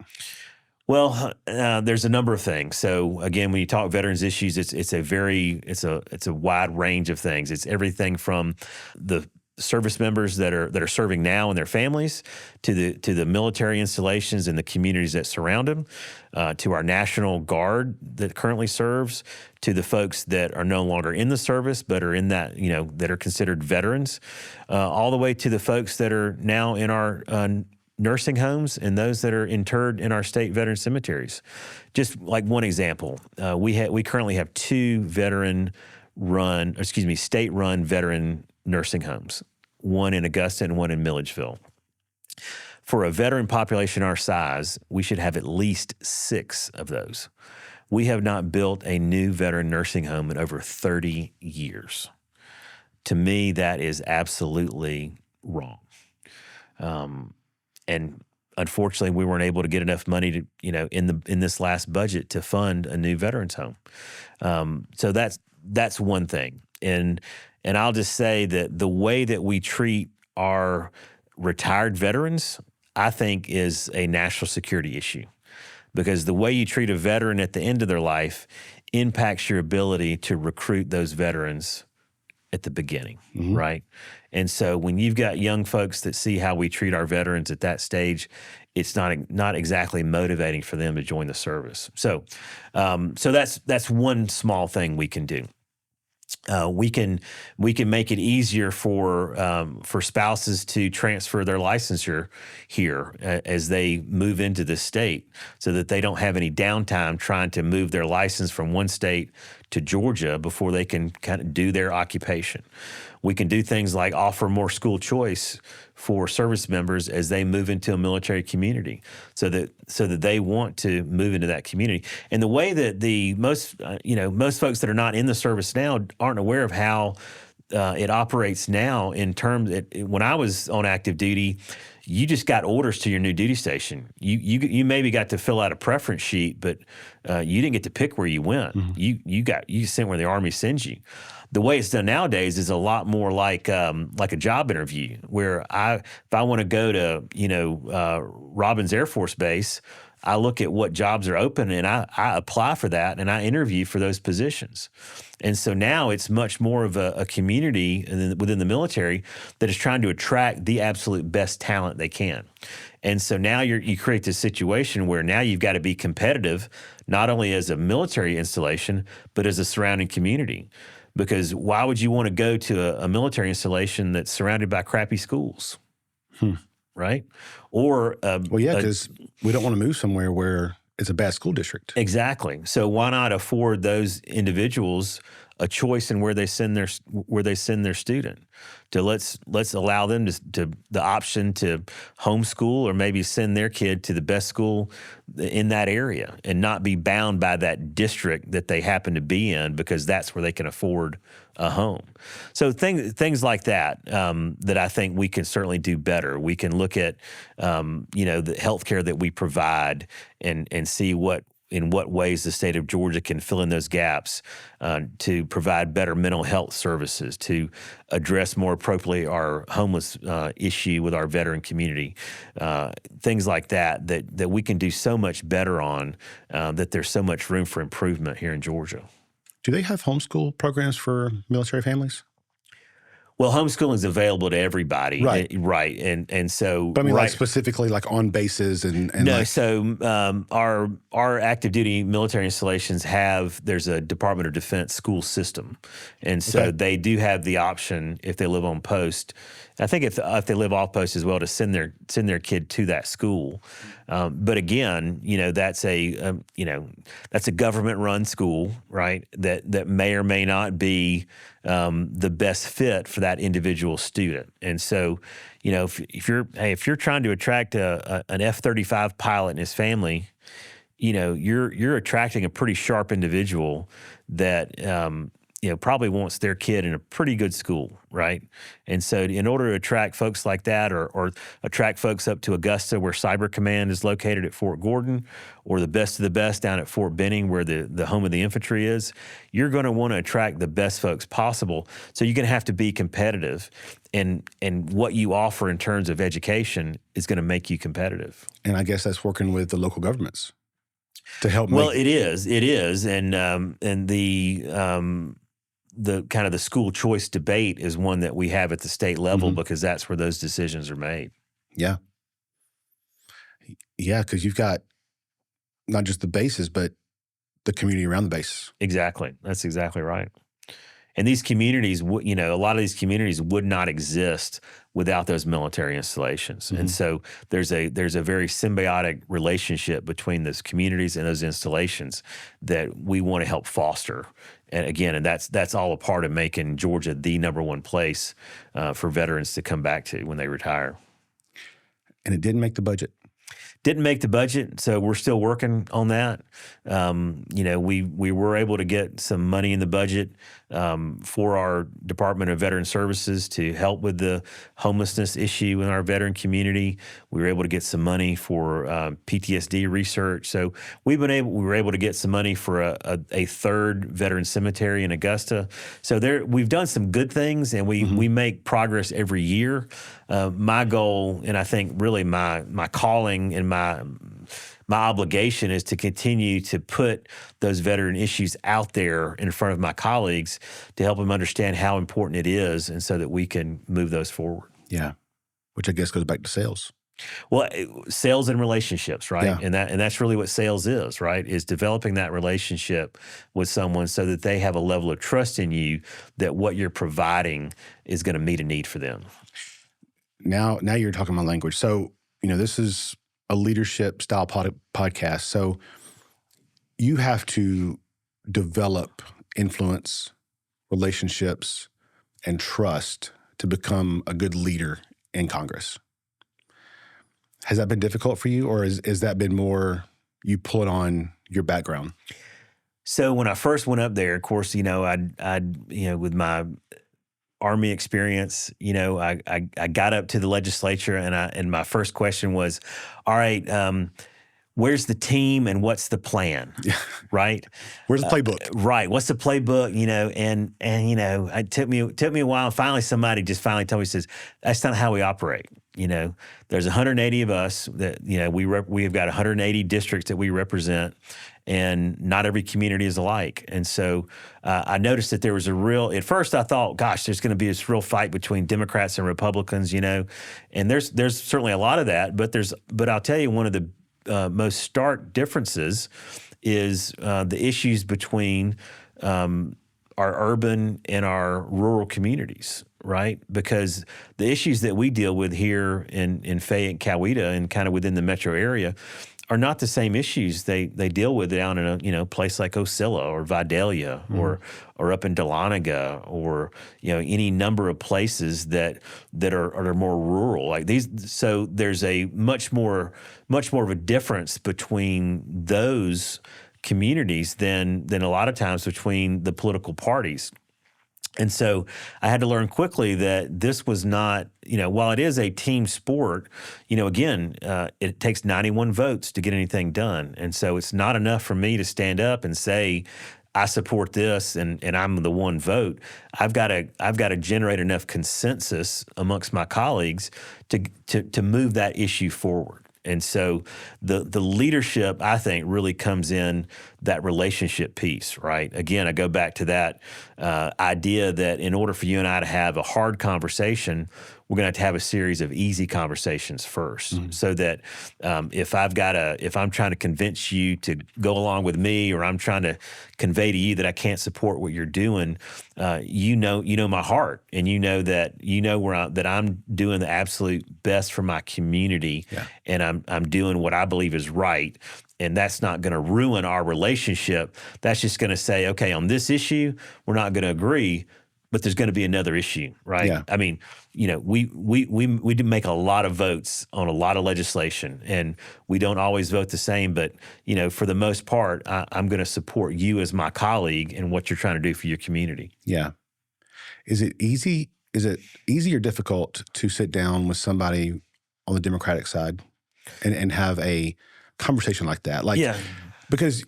Well, there's a number of things. So again, when you talk veterans issues, it's a wide range of things. It's everything from the service members that are serving now and their families, to the military installations and the communities that surround them, to our National Guard that currently serves, to the folks that are no longer in the service but are in that, that are considered veterans, all the way to the folks that are now in our nursing homes and those that are interred in our state veteran cemeteries. Just like one example, we currently have two state-run veteran nursing homes, one in Augusta and one in Milledgeville. For a veteran population our size, we should have at least 6 of those. We have not built a new veteran nursing home in over 30 years. To me, that is absolutely wrong. And unfortunately, we weren't able to get enough money to, in this last budget to fund a new veterans home. So that's one thing. And I'll just say that the way that we treat our retired veterans, I think, is a national security issue, because the way you treat a veteran at the end of their life impacts your ability to recruit those veterans at the beginning, right? And so when you've got young folks that see how we treat our veterans at that stage, it's not exactly motivating for them to join the service. So that's one small thing we can do. We can make it easier for spouses to transfer their licensure here as they move into the state, so that they don't have any downtime trying to move their license from one state to Georgia before they can kind of do their occupation. We can do things like offer more school choice for service members as they move into a military community, so that they want to move into that community. And the way that most folks that are not in the service now aren't aware of how it operates now. In terms, when I was on active duty, you just got orders to your new duty station. You maybe got to fill out a preference sheet, but you didn't get to pick where you went. You sent where the Army sends you. The way it's done nowadays is a lot more like a job interview, where if I want to go to Robins Air Force Base, I look at what jobs are open and I apply for that and I interview for those positions. And so now it's much more of a community within the military that is trying to attract the absolute best talent they can. And so now you create this situation where now you've got to be competitive, not only as a military installation, but as a surrounding community. Because why would you want to go to a military installation that's surrounded by crappy schools, right? Or because we don't want to move somewhere where it's a bad school district. Exactly. So why not afford those individuals a choice in where they send their student? To let's allow them to the option to homeschool, or maybe send their kid to the best school in that area, and not be bound by that district that they happen to be in, because that's where they can afford a home. So things like that that I think we can certainly do better. We can look at the healthcare that we provide and see in what ways the state of Georgia can fill in those gaps to provide better mental health services, to address more appropriately our homeless issue with our veteran community, things like that we can do so much better on, that there's so much room for improvement here in Georgia. Do they have homeschool programs for military families? Well, homeschooling is available to everybody, right? And so, but I mean, like specifically, like on bases and no. So our active duty military installations there's a Department of Defense school system, and so they do have the option, if they live on post. I think if they live off post as well, to send their kid to that school. But again, that's a government run school, right? That may or may not be the best fit for that individual student. And so, if you're trying to attract an F-35 pilot and his family, you're attracting a pretty sharp individual that probably wants their kid in a pretty good school, right? And so, in order to attract folks like that, or attract folks up to Augusta, where Cyber Command is located at Fort Gordon, or the best of the best down at Fort Benning, where the home of the infantry is, you're going to want to attract the best folks possible. So you're going to have to be competitive, and what you offer in terms of education is going to make you competitive. And I guess that's working with the local governments to help. Well, it is, and the kind of the school choice debate is one that we have at the state level, because that's where those decisions are made. Yeah. Yeah, because you've got not just the bases, but the community around the base. Exactly. That's exactly right. And these communities, a lot of these communities would not exist without those military installations. And so there's a very symbiotic relationship between those communities and those installations that we want to help foster. And again, that's all a part of making Georgia the number one place for veterans to come back to when they retire. And it didn't make the budget. Didn't make the budget, so we're still working on that. We were able to get some money in the budget for our Department of Veteran Services to help with the homelessness issue in our veteran community. We were able to get some money for PTSD research. So we were able to get some money for a third veteran cemetery in Augusta. So we've done some good things, and we make progress every year. My goal, and I think really my calling and my obligation, is to continue to put those veteran issues out there in front of my colleagues to help them understand how important it is, and so that we can move those forward. Yeah, which I guess goes back to sales. Well, sales and relationships, right? Yeah. And that's really what sales is, right? Is developing that relationship with someone so that they have a level of trust in you that what you're providing is going to meet a need for them. Now you're talking my language. So, this is a leadership style podcast. So you have to develop influence, relationships, and trust to become a good leader in Congress. Has that been difficult for you, or is that been more you pull it on your background? So when I first went up there, of course, I'd with my Army experience, I got up to the legislature, and my first question was, all right, where's the team and what's the plan? Right? Where's the playbook? Right. What's the playbook? It took me a while. And finally, somebody just finally told me, says, that's not how we operate. There's 180 of us that, we have got 180 districts that we represent, and not every community is alike. And so I noticed that there was at first I thought, gosh, there's going to be this real fight between Democrats and Republicans, and there's certainly a lot of that, but I'll tell you, one of the most stark differences is the issues between our urban and our rural communities, right? Because the issues that we deal with here in Fayette and Coweta and kind of within the metro area are not the same issues they deal with down in a place like Ocilla or Vidalia or up in Dahlonega or any number of places that are more rural like these. So there's a much more of a difference between those communities than a lot of times between the political parties. And so I had to learn quickly that this was not, while it is a team sport, again, it takes 91 votes to get anything done. And so it's not enough for me to stand up and say, I support this and I'm the one vote. I've got to generate enough consensus amongst my colleagues to move that issue forward. And so the leadership, I think, really comes in that relationship piece, right? Again, I go back to that idea that in order for you and I to have a hard conversation, we're going to have a series of easy conversations first, so that if I'm trying to convince you to go along with me, or I'm trying to convey to you that I can't support what you're doing, you know my heart, and that I'm doing the absolute best for my community, and I'm doing what I believe is right. And that's not going to ruin our relationship. That's just going to say, okay, on this issue, we're not going to agree, but there's going to be another issue, right? Yeah. I mean, we do make a lot of votes on a lot of legislation, and we don't always vote the same. But for the most part, I'm going to support you as my colleague and what you're trying to do for your community. Yeah. Is it easy or difficult to sit down with somebody on the Democratic side and have a conversation like that? Yeah. Because,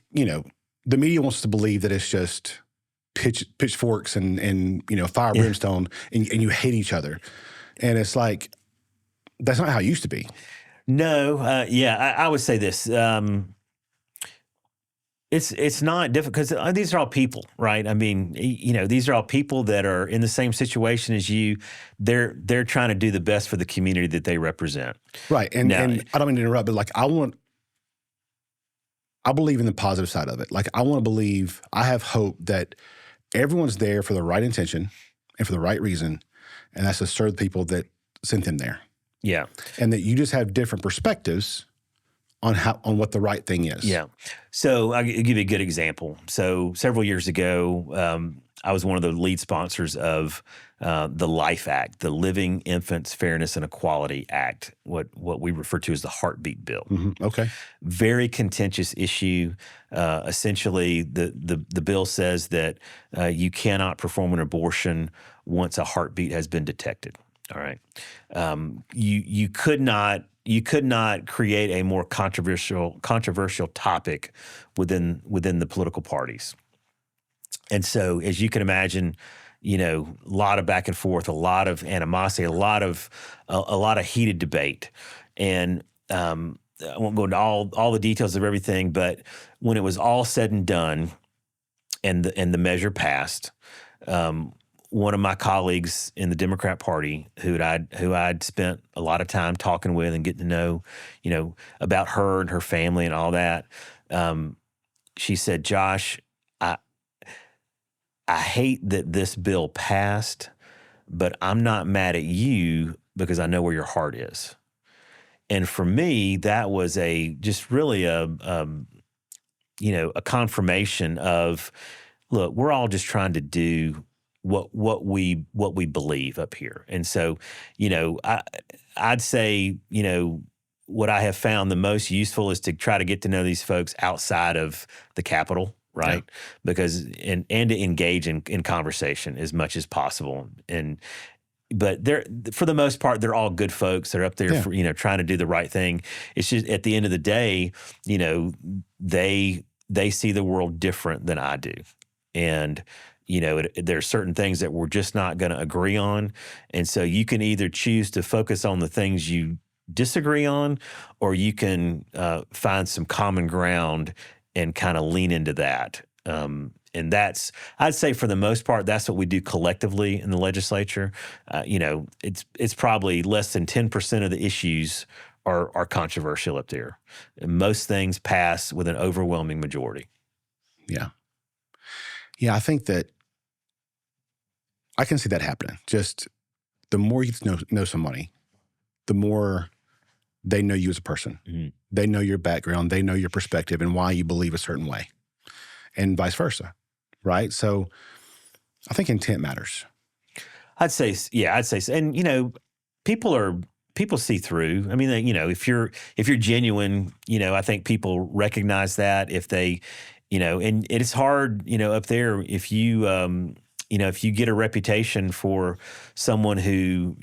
the media wants to believe that it's just pitchforks and fire brimstone and you hate each other. And it's like, that's not how it used to be. No. I would say this. It's not difficult because these are all people, right? I mean, these are all people that are in the same situation as you. They're trying to do the best for the community that they represent. Right. And I don't mean to interrupt, but I believe in the positive side of it. Like, I have hope that everyone's there for the right intention and for the right reason, and that's to serve the people that sent them there. Yeah. And that you just have different perspectives on what the right thing is. Yeah. So I'll give you a good example. So several years ago, I was one of the lead sponsors of the LIFE Act, the Living Infants Fairness and Equality Act, what we refer to as the Heartbeat Bill. Mm-hmm. Okay. Very contentious issue. Essentially, the bill says that you cannot perform an abortion once a heartbeat has been detected. All right. You could not create a more controversial topic within the political parties. And so, as you can imagine, a lot of back and forth, a lot of animosity, a lot of heated debate. And I won't go into all the details of everything, but when it was all said and done, and the measure passed, one of my colleagues in the Democrat Party, who I'd spent a lot of time talking with and getting to know, about her and her family and all that, she said, "Josh, I hate that this bill passed, but I'm not mad at you because I know where your heart is." And for me, that was really a confirmation of, look, we're all just trying to do what we believe up here. And so, I'd say, what I have found the most useful is to try to get to know these folks outside of the Capitol. Right. Yeah. Because and to engage in conversation as much as possible. But they're, for the most part, they're all good folks. They're up there for, trying to do the right thing. It's just at the end of the day, they see the world different than I do. And, there are certain things that we're just not going to agree on. And so you can either choose to focus on the things you disagree on, or you can find some common ground and kind of lean into that. And I'd say for the most part, that's what we do collectively in the legislature. It's probably less than 10% of the issues are controversial up there. And most things pass with an overwhelming majority. Yeah. Yeah, I think that I can see that happening. Just the more you know somebody, the more they know you as a person. Mm-hmm. They know your background. They know your perspective and why you believe a certain way, and vice versa, right? So I think intent matters. I'd say so. And, people see through. I mean, if you're genuine, I think people recognize that if they, and it's hard, up there if you, if you get a reputation for someone who,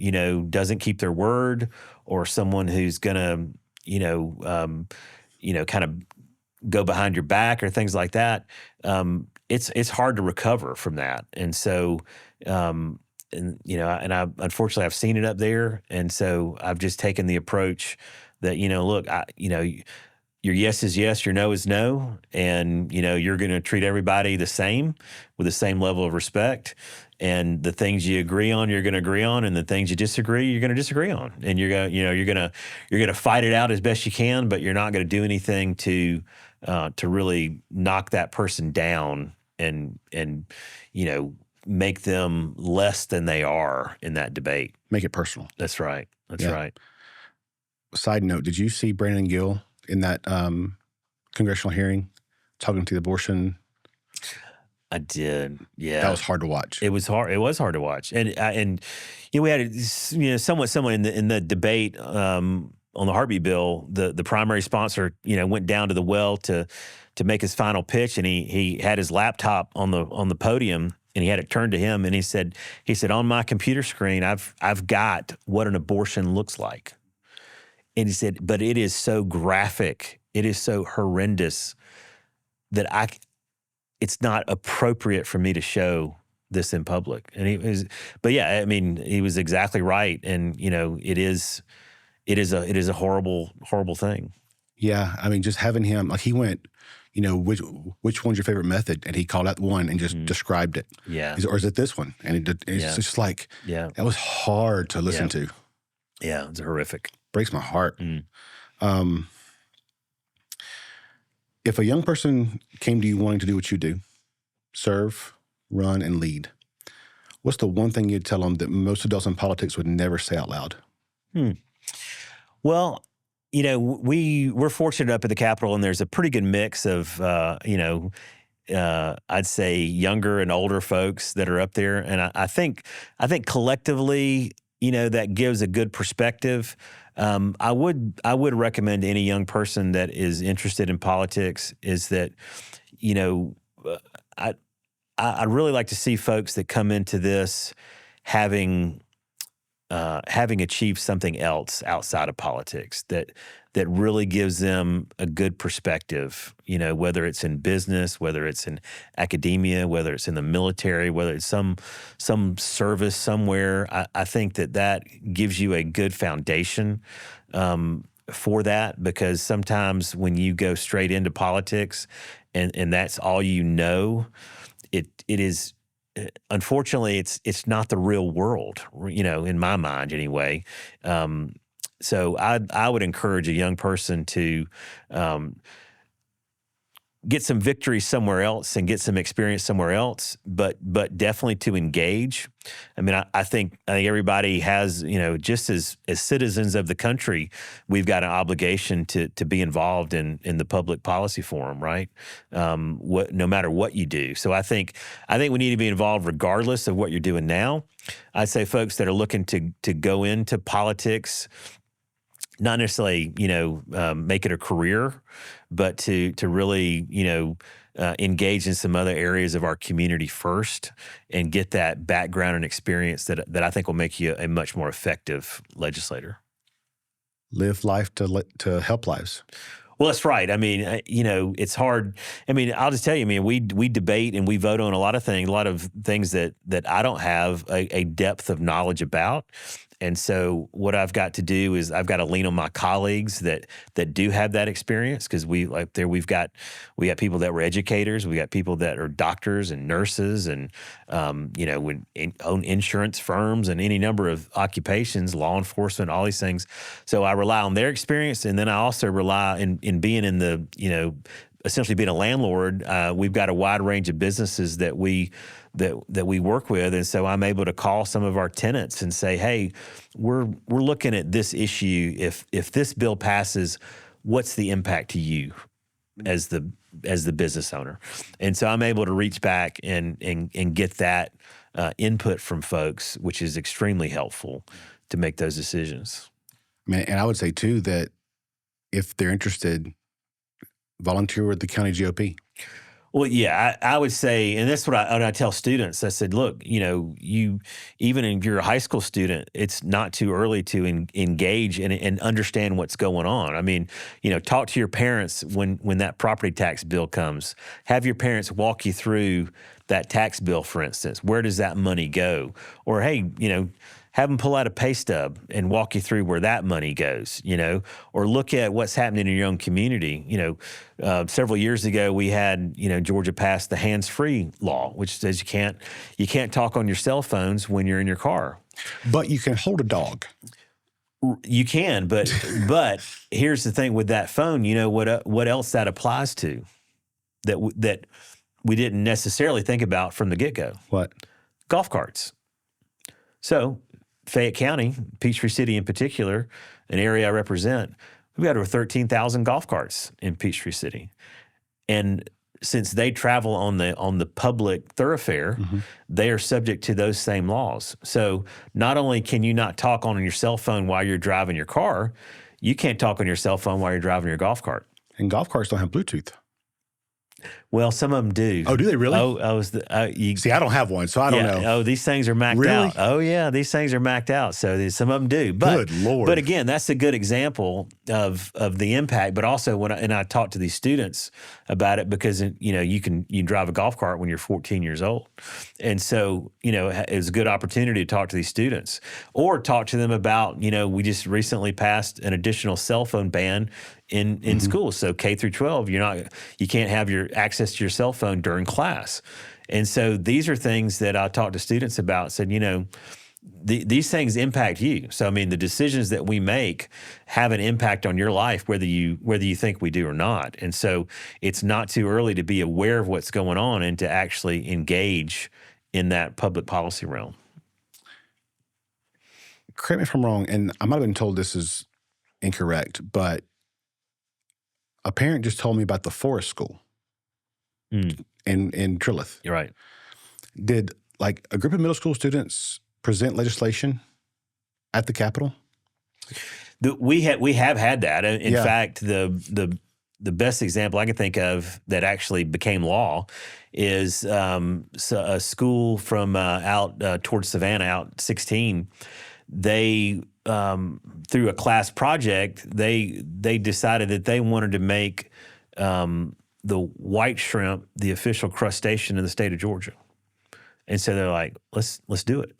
doesn't keep their word, or someone who's going to, kind of go behind your back or things like that, it's hard to recover from that. And so, unfortunately I've seen it up there. And so I've just taken the approach that, look, your yes is yes, your no is no. And, you're going to treat everybody the same with the same level of respect. And the things you agree on, you're going to agree on, and the things you disagree, you're going to disagree on. And you're going to fight it out as best you can, but you're not going to do anything to really knock that person down and make them less than they are in that debate. Make it personal. That's right. That's right. Side note: did you see Brandon Gill in that congressional hearing talking to the abortion? I did. Yeah. That was hard to watch. It was hard. It was hard to watch. And we had, someone in the debate on the heartbeat bill, the primary sponsor, went down to the well to make his final pitch, and he had his laptop on the podium, and he had it turned to him, and he said, on my computer screen, I've got what an abortion looks like. And he said, but it is so graphic, it is so horrendous that it's not appropriate for me to show this in public. And he was exactly right. And it is a horrible, horrible thing. Yeah, I mean, just having him, like, he went, which one's your favorite method? And he called out one and just described it. Yeah. Or is it this one? And it's just like, that was hard to listen to. Yeah, it's horrific. Breaks my heart. If a young person came to you wanting to do what you do, serve, run, and lead, what's the one thing you'd tell them that most adults in politics would never say out loud? Well, we're fortunate up at the Capitol, and there's a pretty good mix of, I'd say younger and older folks that are up there. And I think collectively, that gives a good perspective. I would recommend to any young person that is interested in politics is that, I'd really like to see folks that come into this having achieved something else outside of politics that really gives them a good perspective, whether it's in business, whether it's in academia, whether it's in the military, whether it's some service somewhere. I think that gives you a good foundation for that, because sometimes when you go straight into politics and that's all it is, unfortunately, it's not the real world, in my mind anyway. So I would encourage a young person to get some victory somewhere else and get some experience somewhere else, but definitely to engage. I mean, I think everybody has, just as citizens of the country, we've got an obligation to be involved in the public policy forum, right? No matter what you do. So I think we need to be involved regardless of what you're doing now. I'd say folks that are looking to go into politics, not necessarily, make it a career, but to really, engage in some other areas of our community first and get that background and experience that I think will make you a much more effective legislator. Live life to help lives. Well, that's right. I mean, it's hard. I mean, I'll just tell you, we debate and we vote on a lot of things that I don't have a depth of knowledge about. And so what I've got to do is I've got to lean on my colleagues that do have that experience, because we got people that were educators, we got people that are doctors and nurses and own insurance firms and any number of occupations, law enforcement, all these things. So I rely on their experience, and then I also rely in being in the essentially being a landlord. We've got a wide range of businesses that we work with, and so I'm able to call some of our tenants and say, "Hey, we're looking at this issue. If this bill passes, what's the impact to you as the business owner?" And so I'm able to reach back and get that input from folks, which is extremely helpful to make those decisions. Man, and I would say too that if they're interested, volunteer with the county GOP. Well, yeah, I would say, and that's what I tell students. I said, look, you even if you're a high school student, it's not too early to engage and understand what's going on. I mean, talk to your parents when that property tax bill comes. Have your parents walk you through that tax bill, for instance. Where does that money go? Or, hey, have them pull out a pay stub and walk you through where that money goes, or look at what's happening in your own community. Several years ago, we had, Georgia passed the hands-free law, which says you can't talk on your cell phones when you're in your car. But you can hold a dog. You can, but here's the thing with that phone, what else that applies to that we didn't necessarily think about from the get-go. What? Golf carts. So Fayette County, Peachtree City in particular, an area I represent, we've got over 13,000 golf carts in Peachtree City. And since they travel on the public thoroughfare, they are subject to those same laws. So not only can you not talk on your cell phone while you're driving your car, you can't talk on your cell phone while you're driving your golf cart. And golf carts don't have Bluetooth. Well, some of them do. Oh, do they really? See, I don't have one, so I don't know. Oh, these things are maxed out. Oh, yeah, these things are maxed out. So some of them do. But, Good Lord. But again, that's a good example of the impact. But also, I talk to these students about it because you can drive a golf cart when you're 14 years old, and so it's a good opportunity to talk to these students or talk to them about we just recently passed an additional cell phone ban in school. So K through 12, you can't have your access to your cell phone during class. And so these are things that I talk to students about, said, these things impact you. So, I mean, the decisions that we make have an impact on your life, whether you think we do or not. And so it's not too early to be aware of what's going on and to actually engage in that public policy realm. Correct me if I'm wrong, and I might have been told this is incorrect, but a parent just told me about the Forest School in Trilith. You're right. Did a group of middle school students present legislation at the Capitol? We have had that. In fact, the best example I can think of that actually became law is a school from out towards Savannah, out 16. They through a class project, they decided that they wanted to make the white shrimp the official crustacean in the state of Georgia, and so they're like, let's do it.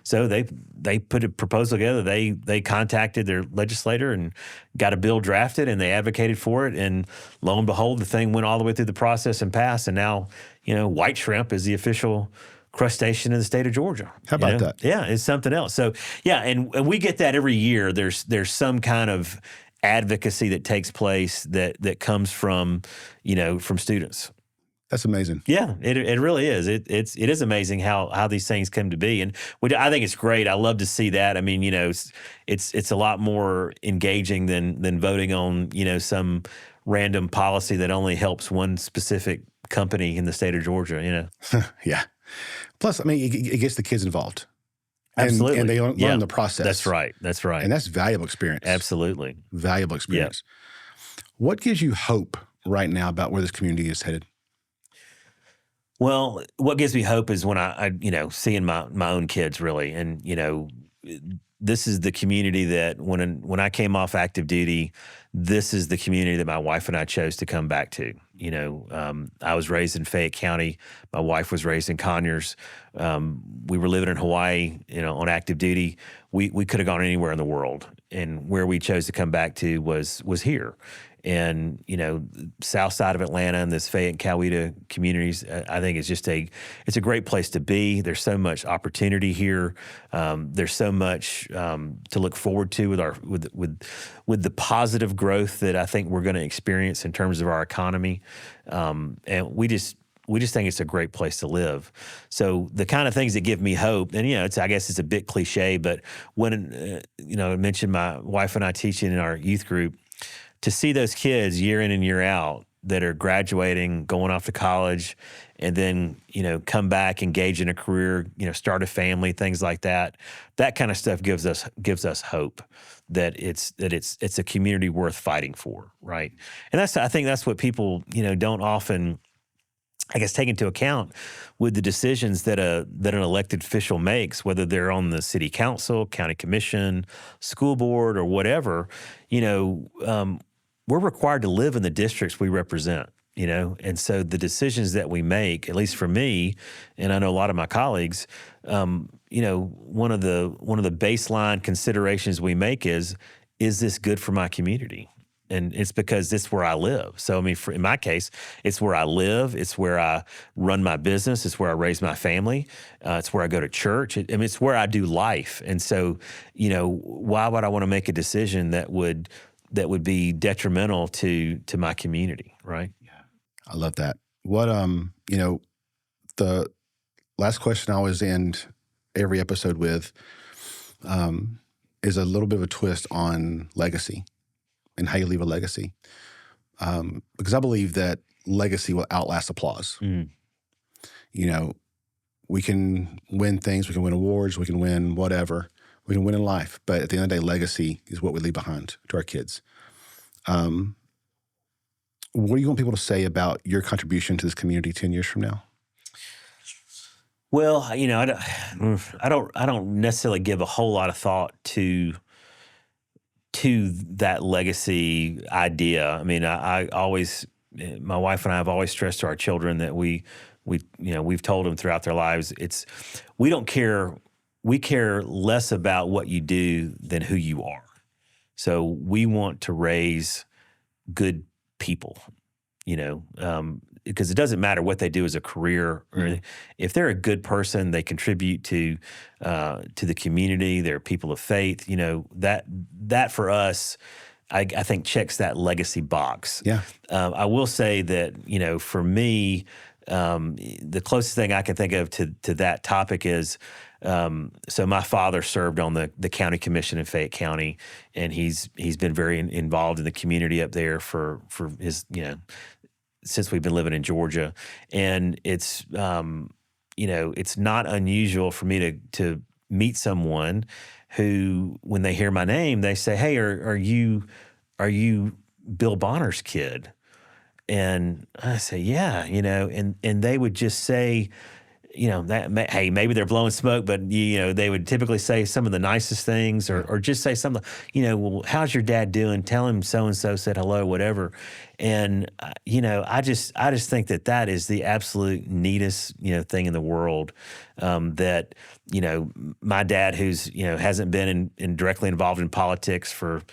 So they put a proposal together. They contacted their legislator and got a bill drafted, and they advocated for it. And lo and behold, the thing went all the way through the process and passed. And now, white shrimp is the official crustacean in the state of Georgia. How about that? Yeah, it's something else. So yeah, and we get that every year. There's some kind of advocacy that takes place that comes from from students. That's amazing. Yeah, it really is. It is amazing how these things come to be, and I think it's great. I love to see that. I mean, it's a lot more engaging than voting on some random policy that only helps one specific company in the state of Georgia. Yeah. Plus, I mean, it gets the kids involved. Absolutely. And they learn the process. That's right. And that's valuable experience. Absolutely. Valuable experience. Yeah. What gives you hope right now about where this community is headed? Well, what gives me hope is when I seeing my own kids really, and this is the community that when I came off active duty, this is the community that my wife and I chose to come back to. I was raised in Fayette County. My wife was raised in Conyers. We were living in Hawaii, on active duty. We could have gone anywhere in the world, and where we chose to come back to was here. And, south side of Atlanta and this Fayette and Coweta communities, I think it's a great place to be. There's so much opportunity here. There's so much to look forward to with the positive growth that I think we're going to experience in terms of our economy. And we just think it's a great place to live. So the kind of things that give me hope, and I guess it's a bit cliche, but when I mentioned my wife and I teaching in our youth group, to see those kids year in and year out that are graduating, going off to college, and then come back, engage in a career, start a family, things like that. That kind of stuff gives us hope that it's a community worth fighting for, right? And I think that's what people don't often, I guess, take into account with the decisions that an elected official makes, whether they're on the city council, county commission, school board, or whatever. We're required to live in the districts we represent, and so the decisions that we make, at least for me, and I know a lot of my colleagues, one of the baseline considerations we make is this good for my community? And it's because it's where I live. So, I mean, in my case, it's where I live. It's where I run my business. It's where I raise my family. It's where I go to church. It's where I do life. And so, why would I want to make a decision that would be detrimental to my community, right? Yeah, I love that. What the last question I always end every episode with is a little bit of a twist on legacy and how you leave a legacy. because I believe that legacy will outlast applause. Mm. You know, we can win things, we can win awards, we can win whatever, we can win in life. But at the end of the day, legacy is what we leave behind to our kids. What do you want people to say about your contribution to this community 10 years from now? Well, I don't necessarily give a whole lot of thought to that legacy idea. I mean, I always, my wife and I have always stressed to our children that we've told them throughout their lives, we don't care, we care less about what you do than who you are. So we want to raise good people, because it doesn't matter what they do as a career. Or if they're a good person, they contribute to the community. They're people of faith. That for us, I think checks that legacy box. Yeah. I will say that for me, the closest thing I can think of to that topic is. So my father served on the county commission in Fayette County, and he's been very involved in the community up there for his since we've been living in Georgia, and it's it's not unusual for me to meet someone who, when they hear my name, they say, "Hey, are you Bill Bonner's kid?" And I say, "Yeah," and they would just say, hey, maybe they're blowing smoke, but they would typically say some of the nicest things, or just say something, well, how's your dad doing? Tell him so and so said hello, whatever. And I just think that is the absolute neatest thing in the world. That my dad, who's hasn't been in directly involved in politics for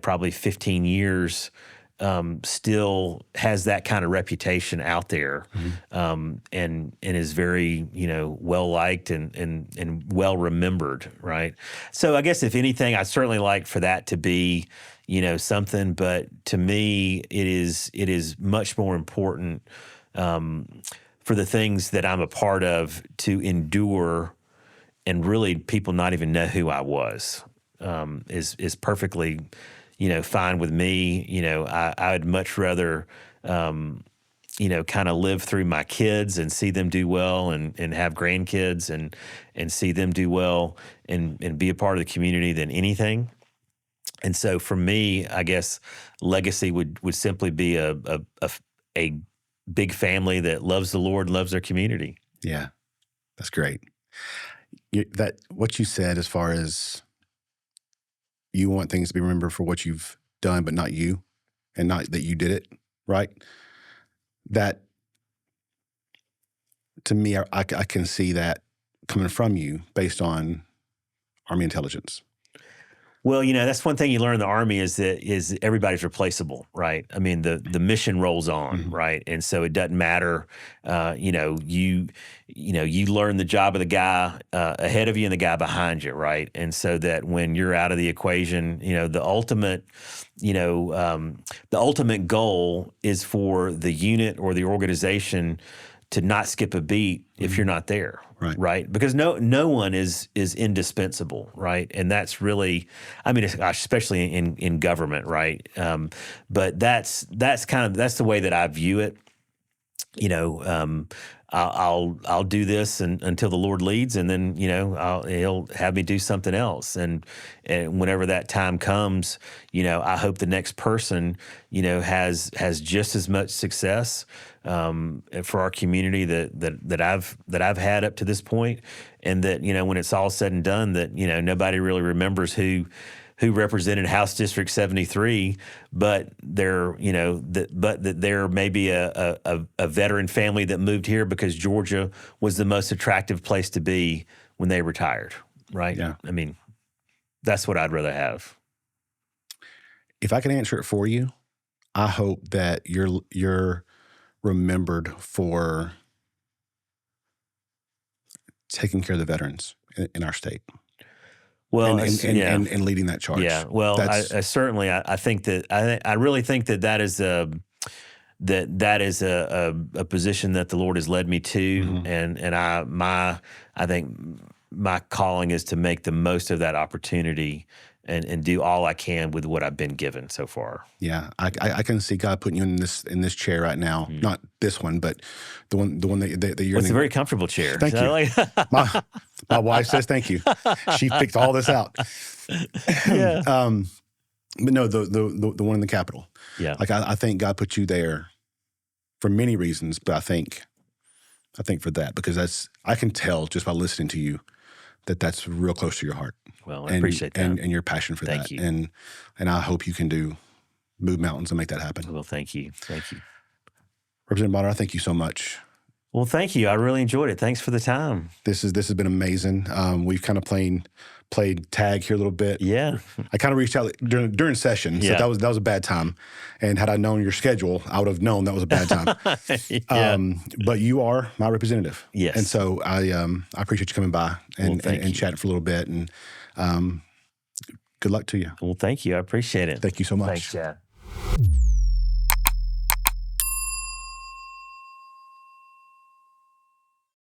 probably 15 years. Still has that kind of reputation out there, and is very well liked and well remembered, right? So I guess if anything, I'd certainly like for that to be something, but to me it is much more important for the things that I'm a part of to endure, and really people not even know who I was, is perfectly fine with me. I'd much rather, kind of live through my kids and see them do well, and have grandkids and see them do well and be a part of the community than anything. And so for me, I guess legacy would simply be a big family that loves the Lord, loves their community. Yeah, that's great. What you said, as far as you want things to be remembered for what you've done, but not you, and not that you did it, right? That, to me, I can see that coming from you based on Army intelligence. Well, that's one thing you learn in the Army is everybody's replaceable, right? I mean, the mission rolls on, right? And so it doesn't matter, you learn the job of the guy ahead of you and the guy behind you, right? And so that when you're out of the equation, the ultimate goal is for the unit or the organization to not skip a beat if you're not there, right? Because no one is indispensable, right? And that's really, I mean, especially in government, right? But that's the way that I view it. I'll do this until the Lord leads, and then He'll have me do something else. And whenever that time comes, I hope the next person has just as much success for our community that I've had up to this point, and that when it's all said and done, that nobody really remembers who represented House District 73, but that there may be a veteran family that moved here because Georgia was the most attractive place to be when they retired, right? Yeah. I mean, that's what I'd rather have. If I can answer it for you, I hope that you're remembered for taking care of the veterans in our state. Well, and leading that charge. Yeah. Well, I certainly, I think that I really think that is a position that the Lord has led me to, and I think my calling is to make the most of that opportunity and do all I can with what I've been given so far. Yeah, I can see God putting you in this chair right now. Not this one, but the one that you're It's in. a very comfortable chair. Thank So you. My wife says thank you. She picked all this out. Yeah. But no, the one in the Capitol. Yeah. Like I think God put you there for many reasons, but I think for that, because I can tell just by listening to you that's real close to your heart. Well, I appreciate that. And your passion for that. Thank you. And I hope you can move mountains and make that happen. Well, thank you. Thank you. Representative Bonner, I thank you so much. Well, thank you. I really enjoyed it. Thanks for the time. This has been amazing. We've kind of played tag here a little bit. Yeah. I kind of reached out during session, so Yeah. that was a bad time. And had I known your schedule, I would have known that was a bad time. Yeah. But you are my representative. Yes. And so I appreciate you coming by and thank you. chatting for a little bit. And good luck to you. Well, thank you. I appreciate it. Thank you so much. Thanks, Chad.